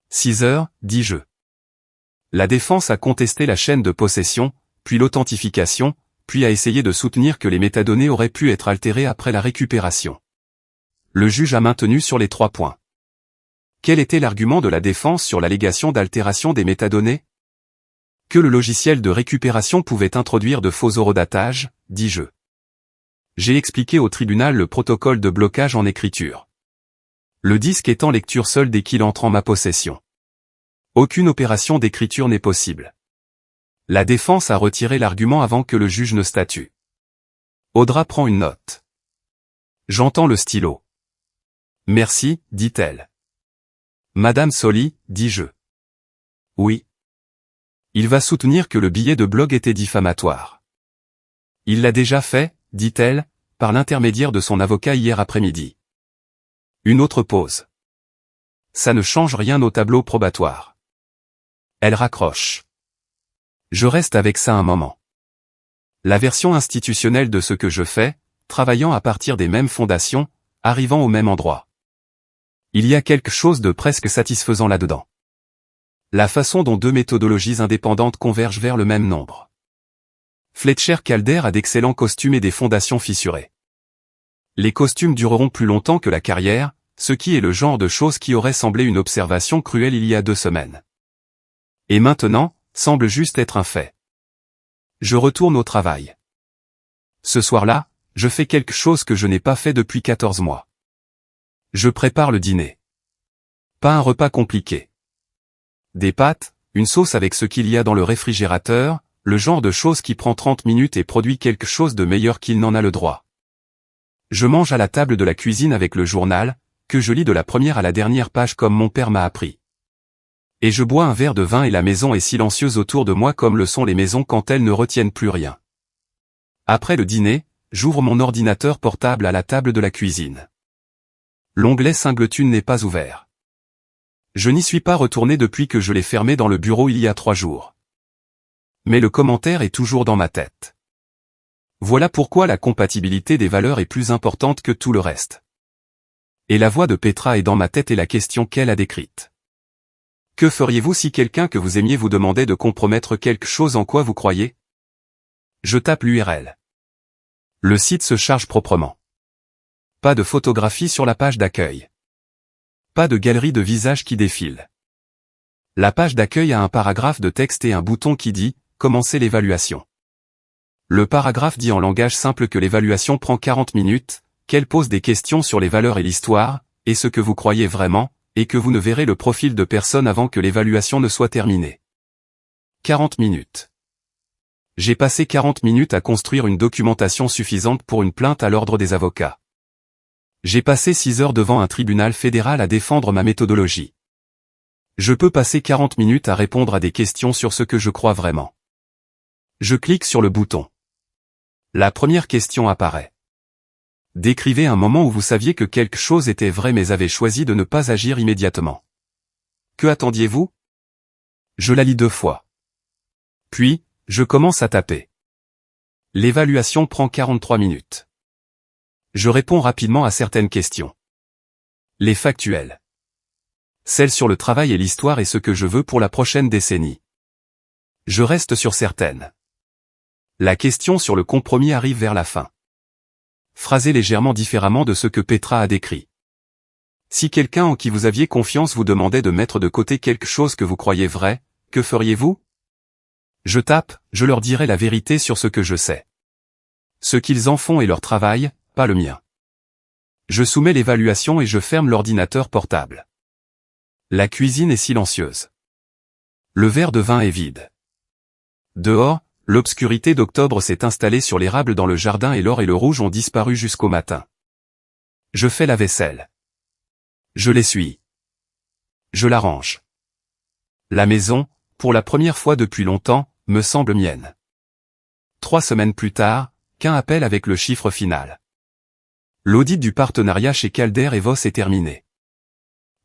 6 heures, dis-je. La défense a contesté la chaîne de possession, puis l'authentification, puis a essayé de soutenir que les métadonnées auraient pu être altérées après la récupération. Le juge a maintenu sur les 3 points. Quel était l'argument de la défense sur l'allégation d'altération des métadonnées? Que le logiciel de récupération pouvait introduire de faux horodatages, dis-je. J'ai expliqué au tribunal le protocole de blocage en écriture. Le disque est en lecture seule dès qu'il entre en ma possession. Aucune opération d'écriture n'est possible. La défense a retiré l'argument avant que le juge ne statue. Audra prend une note. J'entends le stylo. Merci, dit-elle. Madame Soli, dis-je. Oui. Il va soutenir que le billet de blog était diffamatoire. Il l'a déjà fait, dit-elle, par l'intermédiaire de son avocat hier après-midi. Une autre pause. Ça ne change rien au tableau probatoire. Elle raccroche. Je reste avec ça un moment. La version institutionnelle de ce que je fais, travaillant à partir des mêmes fondations, arrivant au même endroit. Il y a quelque chose de presque satisfaisant là-dedans. La façon dont 2 méthodologies indépendantes convergent vers le même nombre. Fletcher Calder a d'excellents costumes et des fondations fissurées. Les costumes dureront plus longtemps que la carrière, ce qui est le genre de chose qui aurait semblé une observation cruelle il y a 2 semaines. Et maintenant, semble juste être un fait. Je retourne au travail. Ce soir-là, je fais quelque chose que je n'ai pas fait depuis 14 mois. Je prépare le dîner. Pas un repas compliqué. Des pâtes, une sauce avec ce qu'il y a dans le réfrigérateur, le genre de chose qui prend 30 minutes et produit quelque chose de meilleur qu'il n'en a le droit. Je mange à la table de la cuisine avec le journal, que je lis de la première à la dernière page comme mon père m'a appris. Et je bois un verre de vin et la maison est silencieuse autour de moi comme le sont les maisons quand elles ne retiennent plus rien. Après le dîner, j'ouvre mon ordinateur portable à la table de la cuisine. L'onglet Singleton n'est pas ouvert. Je n'y suis pas retourné depuis que je l'ai fermé dans le bureau il y a 3 jours. Mais le commentaire est toujours dans ma tête. Voilà pourquoi la compatibilité des valeurs est plus importante que tout le reste. Et la voix de Petra est dans ma tête et la question qu'elle a décrite. Que feriez-vous si quelqu'un que vous aimiez vous demandait de compromettre quelque chose en quoi vous croyez? Je tape l'URL. Le site se charge proprement. Pas de photographie sur la page d'accueil. Pas de galerie de visages qui défilent. La page d'accueil a un paragraphe de texte et un bouton qui dit « Commencer l'évaluation ». Le paragraphe dit en langage simple que l'évaluation prend 40 minutes, qu'elle pose des questions sur les valeurs et l'histoire, et ce que vous croyez vraiment, et que vous ne verrez le profil de personne avant que l'évaluation ne soit terminée. 40 minutes. J'ai passé 40 minutes à construire une documentation suffisante pour une plainte à l'ordre des avocats. J'ai passé 6 heures devant un tribunal fédéral à défendre ma méthodologie. Je peux passer 40 minutes à répondre à des questions sur ce que je crois vraiment. Je clique sur le bouton. La première question apparaît. Décrivez un moment où vous saviez que quelque chose était vrai mais avez choisi de ne pas agir immédiatement. Que attendiez-vous? Je la lis 2 fois. Puis, je commence à taper. L'évaluation prend 43 minutes. Je réponds rapidement à certaines questions. Les factuelles. Celles sur le travail et l'histoire et ce que je veux pour la prochaine décennie. Je reste sur certaines. La question sur le compromis arrive vers la fin. Phrasez légèrement différemment de ce que Petra a décrit. Si quelqu'un en qui vous aviez confiance vous demandait de mettre de côté quelque chose que vous croyez vrai, que feriez-vous? Je leur dirai la vérité sur ce que je sais. Ce qu'ils en font est leur travail, pas le mien. Je soumets l'évaluation et je ferme l'ordinateur portable. La cuisine est silencieuse. Le verre de vin est vide. Dehors, l'obscurité d'octobre s'est installée sur l'érable dans le jardin et l'or et le rouge ont disparu jusqu'au matin. Je fais la vaisselle. Je l'essuie. Je la range. La maison, pour la première fois depuis longtemps, me semble mienne. 3 semaines plus tard, qu'un appel avec le chiffre final. L'audit du partenariat chez Calder et Voss est terminé.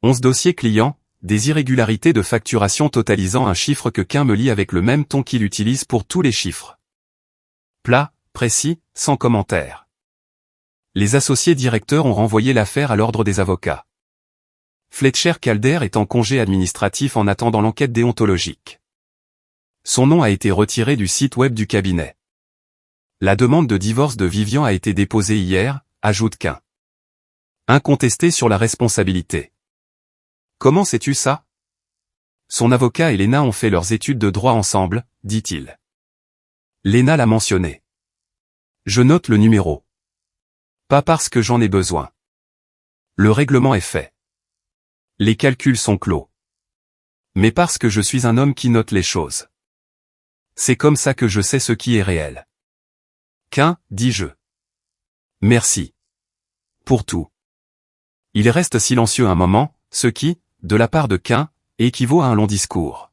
11 dossiers clients, des irrégularités de facturation totalisant un chiffre que qu'un me lit avec le même ton qu'il utilise pour tous les chiffres. Plat, précis, sans commentaire. Les associés directeurs ont renvoyé l'affaire à l'ordre des avocats. Fletcher Calder est en congé administratif en attendant l'enquête déontologique. Son nom a été retiré du site web du cabinet. La demande de divorce de Vivian a été déposée hier, ajoute qu'un incontesté sur la responsabilité. Comment sais-tu ça? Son avocat et Lena ont fait leurs études de droit ensemble, dit-il. Lena l'a mentionné. Je note le numéro. Pas parce que j'en ai besoin. Le règlement est fait. Les calculs sont clos. Mais parce que je suis un homme qui note les choses. C'est comme ça que je sais ce qui est réel. Qu'un, dis-je. Merci. Pour tout. Il reste silencieux un moment, ce qui, de la part de Qu'un, équivaut à un long discours.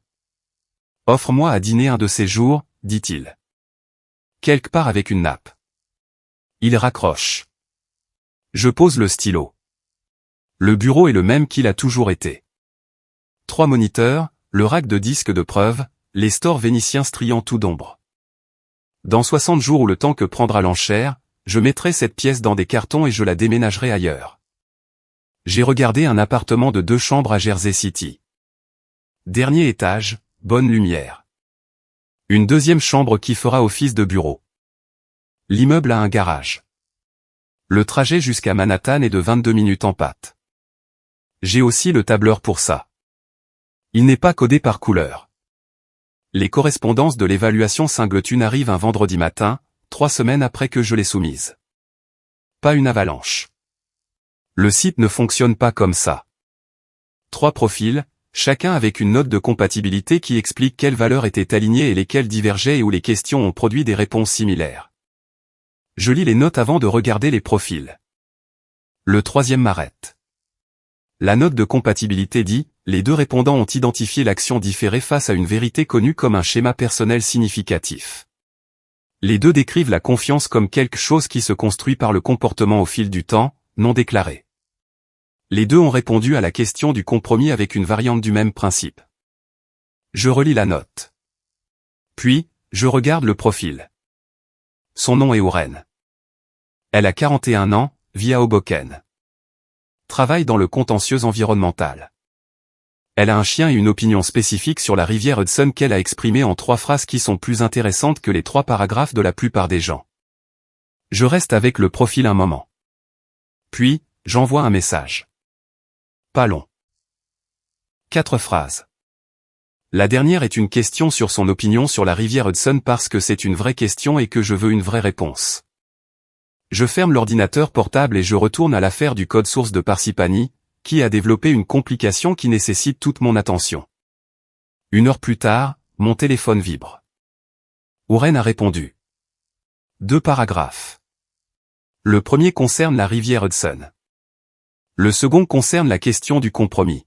Offre-moi à dîner un de ces jours, dit-il. Quelque part avec une nappe. Il raccroche. Je pose le stylo. Le bureau est le même qu'il a toujours été. 3 moniteurs, le rack de disques de preuve, les stores vénitiens striant tout d'ombre. Dans 60 jours ou le temps que prendra l'enchère, je mettrai cette pièce dans des cartons et je la déménagerai ailleurs. J'ai regardé un appartement de 2 chambres à Jersey City. Dernier étage, bonne lumière. Une deuxième chambre qui fera office de bureau. L'immeuble a un garage. Le trajet jusqu'à Manhattan est de 22 minutes en patte. J'ai aussi le tableur pour ça. Il n'est pas codé par couleur. Les correspondances de l'évaluation Singleton arrivent un vendredi matin, 3 semaines après que je l'ai soumise. Pas une avalanche. Le site ne fonctionne pas comme ça. 3 profils, chacun avec une note de compatibilité qui explique quelles valeurs étaient alignées et lesquelles divergeaient et où les questions ont produit des réponses similaires. Je lis les notes avant de regarder les profils. Le 3e m'arrête. La note de compatibilité dit, les 2 répondants ont identifié l'action différée face à une vérité connue comme un schéma personnel significatif. Les 2 décrivent la confiance comme quelque chose qui se construit par le comportement au fil du temps, non déclaré. Les 2 ont répondu à la question du compromis avec une variante du même principe. Je relis la note. Puis, je regarde le profil. Son nom est Oren. Elle a 41 ans, vit à Hoboken. Travaille dans le contentieux environnemental. Elle a un chien et une opinion spécifique sur la rivière Hudson qu'elle a exprimée en 3 phrases qui sont plus intéressantes que les 3 paragraphes de la plupart des gens. Je reste avec le profil un moment. Puis, j'envoie un message. Pas long. 4 phrases. La dernière est une question sur son opinion sur la rivière Hudson parce que c'est une vraie question et que je veux une vraie réponse. Je ferme l'ordinateur portable et je retourne à l'affaire du code source de Parsippany, qui a développé une complication qui nécessite toute mon attention. 1 heure plus tard, mon téléphone vibre. Oren a répondu. 2 paragraphes. Le premier concerne la rivière Hudson. Le second concerne la question du compromis.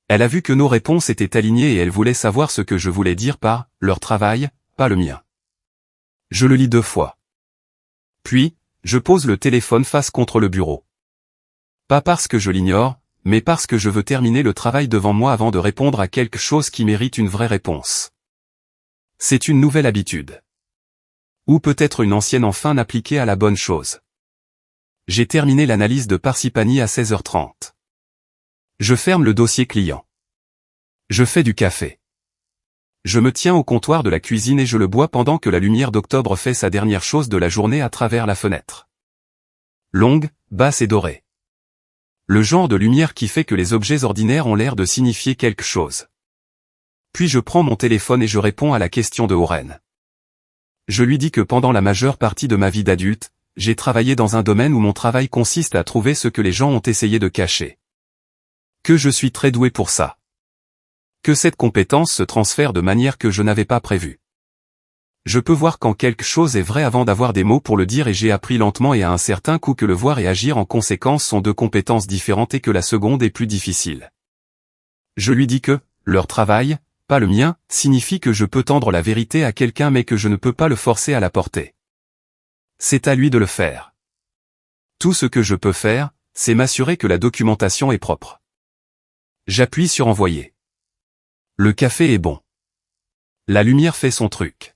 Elle a vu que nos réponses étaient alignées et elle voulait savoir ce que je voulais dire par « leur travail », pas le mien. Je le lis 2 fois. Puis, je pose le téléphone face contre le bureau. Pas parce que je l'ignore, mais parce que je veux terminer le travail devant moi avant de répondre à quelque chose qui mérite une vraie réponse. C'est une nouvelle habitude. Ou peut-être une ancienne enfin appliquée à la bonne chose. J'ai terminé l'analyse de Parsippany à 16h30. Je ferme le dossier client. Je fais du café. Je me tiens au comptoir de la cuisine et je le bois pendant que la lumière d'octobre fait sa dernière chose de la journée à travers la fenêtre. Longue, basse et dorée. Le genre de lumière qui fait que les objets ordinaires ont l'air de signifier quelque chose. Puis je prends mon téléphone et je réponds à la question de Oren. Je lui dis que pendant la majeure partie de ma vie d'adulte, j'ai travaillé dans un domaine où mon travail consiste à trouver ce que les gens ont essayé de cacher. Que je suis très doué pour ça. Que cette compétence se transfère de manière que je n'avais pas prévue. Je peux voir quand quelque chose est vrai avant d'avoir des mots pour le dire et j'ai appris lentement et à un certain coup que le voir et agir en conséquence sont deux compétences différentes et que la seconde est plus difficile. Je lui dis que, leur travail, pas le mien, signifie que je peux tendre la vérité à quelqu'un mais que je ne peux pas le forcer à la porter. C'est à lui de le faire. Tout ce que je peux faire, c'est m'assurer que la documentation est propre. J'appuie sur envoyer. Le café est bon. La lumière fait son truc.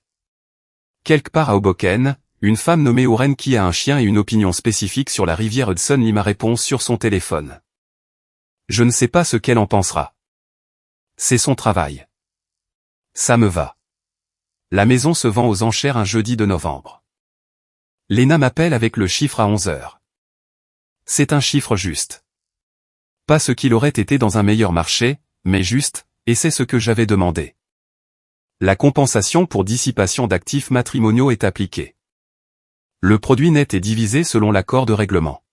Quelque part à Hoboken, une femme nommée Oren qui a un chien et une opinion spécifique sur la rivière Hudson lit ma réponse sur son téléphone. Je ne sais pas ce qu'elle en pensera. C'est son travail. Ça me va. La maison se vend aux enchères un jeudi de novembre. Lena m'appelle avec le chiffre à 11 heures. C'est un chiffre juste. Pas ce qu'il aurait été dans un meilleur marché, mais juste, et c'est ce que j'avais demandé. La compensation pour dissipation d'actifs matrimoniaux est appliquée. Le produit net est divisé selon l'accord de règlement.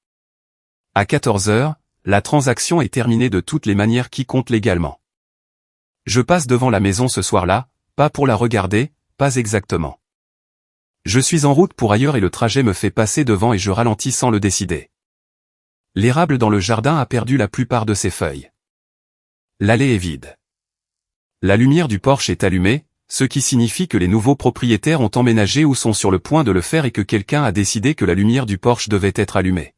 À 14 heures, la transaction est terminée de toutes les manières qui comptent légalement. Je passe devant la maison ce soir-là, pas pour la regarder, pas exactement. Je suis en route pour ailleurs et le trajet me fait passer devant et je ralentis sans le décider. L'érable dans le jardin a perdu la plupart de ses feuilles. L'allée est vide. La lumière du porche est allumée, ce qui signifie que les nouveaux propriétaires ont emménagé ou sont sur le point de le faire et que quelqu'un a décidé que la lumière du porche devait être allumée.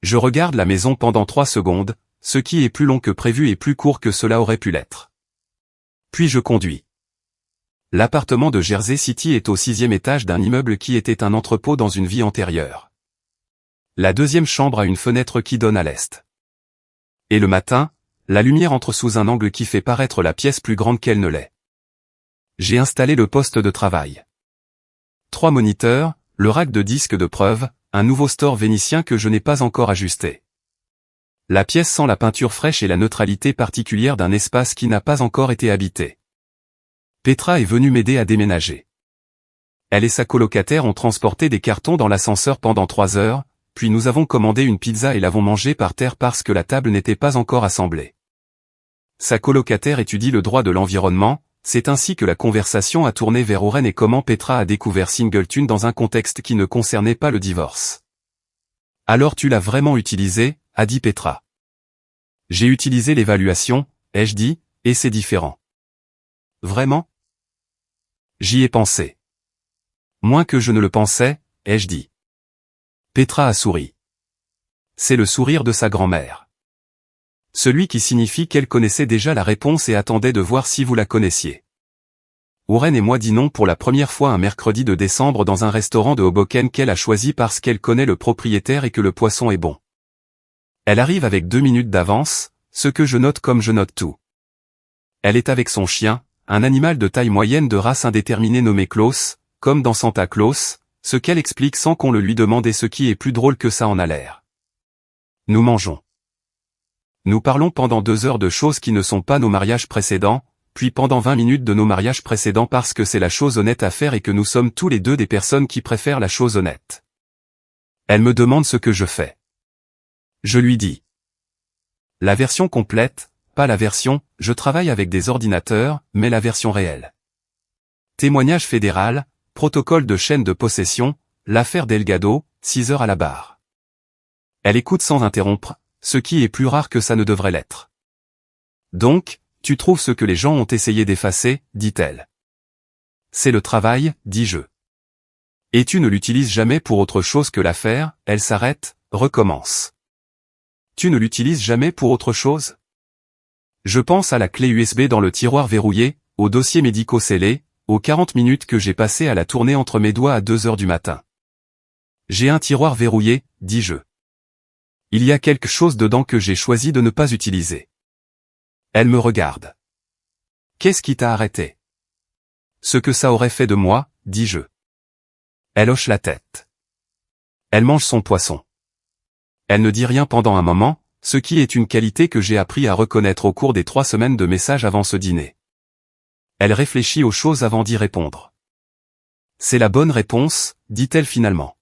Je regarde la maison pendant 3 secondes, ce qui est plus long que prévu et plus court que cela aurait pu l'être. Puis je conduis. L'appartement de Jersey City est au 6e étage d'un immeuble qui était un entrepôt dans une vie antérieure. La deuxième chambre a une fenêtre qui donne à l'est. Et le matin, la lumière entre sous un angle qui fait paraître la pièce plus grande qu'elle ne l'est. J'ai installé le poste de travail. 3 moniteurs, le rack de disques de preuve, un nouveau store vénitien que je n'ai pas encore ajusté. La pièce sent la peinture fraîche et la neutralité particulière d'un espace qui n'a pas encore été habité. Petra est venue m'aider à déménager. Elle et sa colocataire ont transporté des cartons dans l'ascenseur pendant 3 heures, puis nous avons commandé une pizza et l'avons mangée par terre parce que la table n'était pas encore assemblée. Sa colocataire étudie le droit de l'environnement, c'est ainsi que la conversation a tourné vers Oren et comment Petra a découvert Singleton dans un contexte qui ne concernait pas le divorce. Alors tu l'as vraiment utilisé, a dit Petra. J'ai utilisé l'évaluation, ai-je dit, et c'est différent. Vraiment? J'y ai pensé. Moins que je ne le pensais, ai-je dit. Petra a souri. C'est le sourire de sa grand-mère. Celui qui signifie qu'elle connaissait déjà la réponse et attendait de voir si vous la connaissiez. Oren et moi dînons pour la première fois un mercredi de décembre dans un restaurant de Hoboken qu'elle a choisi parce qu'elle connaît le propriétaire et que le poisson est bon. Elle arrive avec 2 minutes d'avance, ce que je note comme je note tout. Elle est avec son chien, un animal de taille moyenne de race indéterminée nommé Klaus, comme dans Santa Claus, ce qu'elle explique sans qu'on le lui demande et ce qui est plus drôle que ça en a l'air. Nous mangeons. Nous parlons pendant 2 heures de choses qui ne sont pas nos mariages précédents, puis pendant 20 minutes de nos mariages précédents parce que c'est la chose honnête à faire et que nous sommes tous les deux des personnes qui préfèrent la chose honnête. Elle me demande ce que je fais. Je lui dis. La version complète, pas la version « je travaille avec des ordinateurs », mais la version réelle. Témoignage fédéral, protocole de chaîne de possession, l'affaire Delgado, 6 heures à la barre. Elle écoute sans interrompre, ce qui est plus rare que ça ne devrait l'être. Donc, tu trouves ce que les gens ont essayé d'effacer, dit-elle. C'est le travail, dis-je. Et tu ne l'utilises jamais pour autre chose que l'affaire, elle s'arrête, recommence. Tu ne l'utilises jamais pour autre chose? Je pense à la clé USB dans le tiroir verrouillé, aux dossiers médicaux scellés, aux 40 minutes que j'ai passées à la tourner entre mes doigts à 2 heures du matin. J'ai un tiroir verrouillé, dis-je. Il y a quelque chose dedans que j'ai choisi de ne pas utiliser. Elle me regarde. Qu'est-ce qui t'a arrêté? Ce que ça aurait fait de moi, dis-je. Elle hoche la tête. Elle mange son poisson. Elle ne dit rien pendant un moment, ce qui est une qualité que j'ai appris à reconnaître au cours des 3 semaines de messages avant ce dîner. Elle réfléchit aux choses avant d'y répondre. C'est la bonne réponse, dit-elle finalement.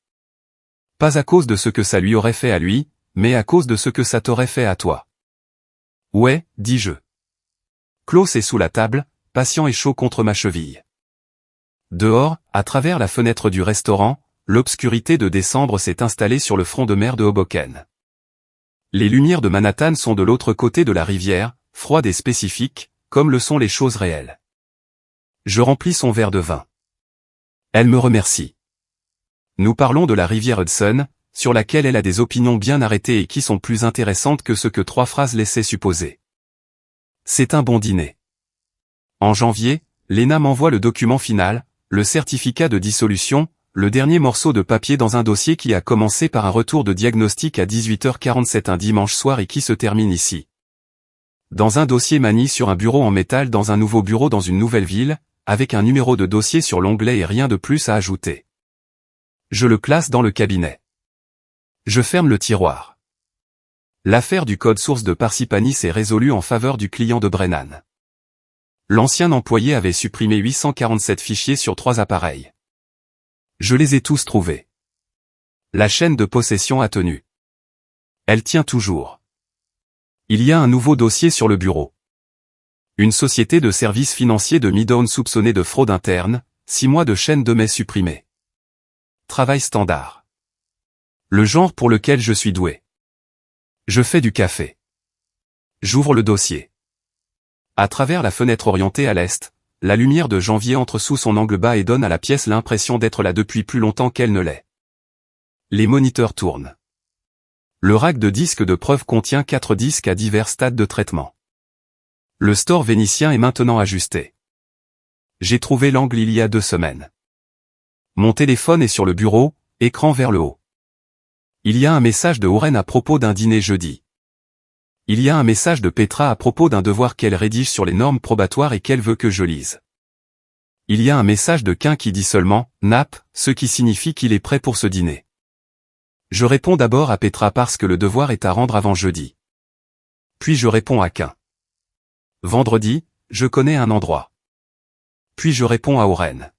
Pas à cause de ce que ça lui aurait fait à lui, mais à cause de ce que ça t'aurait fait à toi. Ouais, dis-je. Klaus est sous la table, patient et chaud contre ma cheville. Dehors, à travers la fenêtre du restaurant, l'obscurité de décembre s'est installée sur le front de mer de Hoboken. Les lumières de Manhattan sont de l'autre côté de la rivière, froides et spécifiques, comme le sont les choses réelles. Je remplis son verre de vin. Elle me remercie. Nous parlons de la rivière Hudson, sur laquelle elle a des opinions bien arrêtées et qui sont plus intéressantes que ce que 3 phrases laissaient supposer. C'est un bon dîner. En janvier, Lena m'envoie le document final, le certificat de dissolution, le dernier morceau de papier dans un dossier qui a commencé par un retour de diagnostic à 18h47 un dimanche soir et qui se termine ici. Dans un dossier manie sur un bureau en métal dans un nouveau bureau dans une nouvelle ville, avec un numéro de dossier sur l'onglet et rien de plus à ajouter. Je le place dans le cabinet. Je ferme le tiroir. L'affaire du code source de Parsippany s'est résolue en faveur du client de Brennan. L'ancien employé avait supprimé 847 fichiers sur 3 appareils. Je les ai tous trouvés. La chaîne de possession a tenu. Elle tient toujours. Il y a un nouveau dossier sur le bureau. Une société de services financiers de Midtown soupçonnée de fraude interne, 6 mois de chaîne de mai supprimée. Travail standard. Le genre pour lequel je suis doué. Je fais du café. J'ouvre le dossier. À travers la fenêtre orientée à l'est, la lumière de janvier entre sous son angle bas et donne à la pièce l'impression d'être là depuis plus longtemps qu'elle ne l'est. Les moniteurs tournent. Le rack de disques de preuve contient 4 disques à divers stades de traitement. Le store vénitien est maintenant ajusté. J'ai trouvé l'angle il y a 2 semaines. Mon téléphone est sur le bureau, écran vers le haut. Il y a un message de Oren à propos d'un dîner jeudi. Il y a un message de Petra à propos d'un devoir qu'elle rédige sur les normes probatoires et qu'elle veut que je lise. Il y a un message de Quin qui dit seulement « Nap », ce qui signifie qu'il est prêt pour ce dîner. Je réponds d'abord à Petra parce que le devoir est à rendre avant jeudi. Puis je réponds à Quin. Vendredi, je connais un endroit. Puis je réponds à Oren.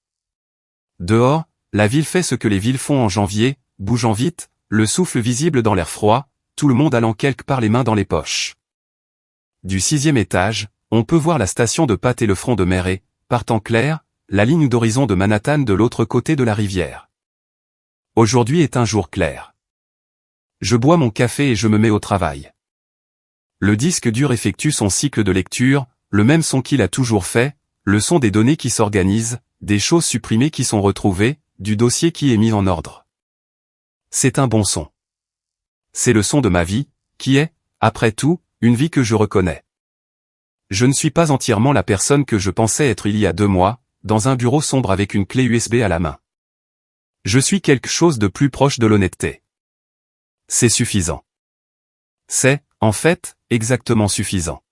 Dehors, la ville fait ce que les villes font en janvier, bougeant vite, le souffle visible dans l'air froid, tout le monde allant quelque part les mains dans les poches. Du 6e étage, on peut voir la station de Pat et le front de mer et, par temps clair, la ligne d'horizon de Manhattan de l'autre côté de la rivière. Aujourd'hui est un jour clair. Je bois mon café et je me mets au travail. Le disque dur effectue son cycle de lecture, le même son qu'il a toujours fait, le son des données qui s'organisent, des choses supprimées qui sont retrouvées, du dossier qui est mis en ordre. C'est un bon son. C'est le son de ma vie, qui est, après tout, une vie que je reconnais. Je ne suis pas entièrement la personne que je pensais être il y a 2 mois, dans un bureau sombre avec une clé USB à la main. Je suis quelque chose de plus proche de l'honnêteté. C'est suffisant. C'est, en fait, exactement suffisant.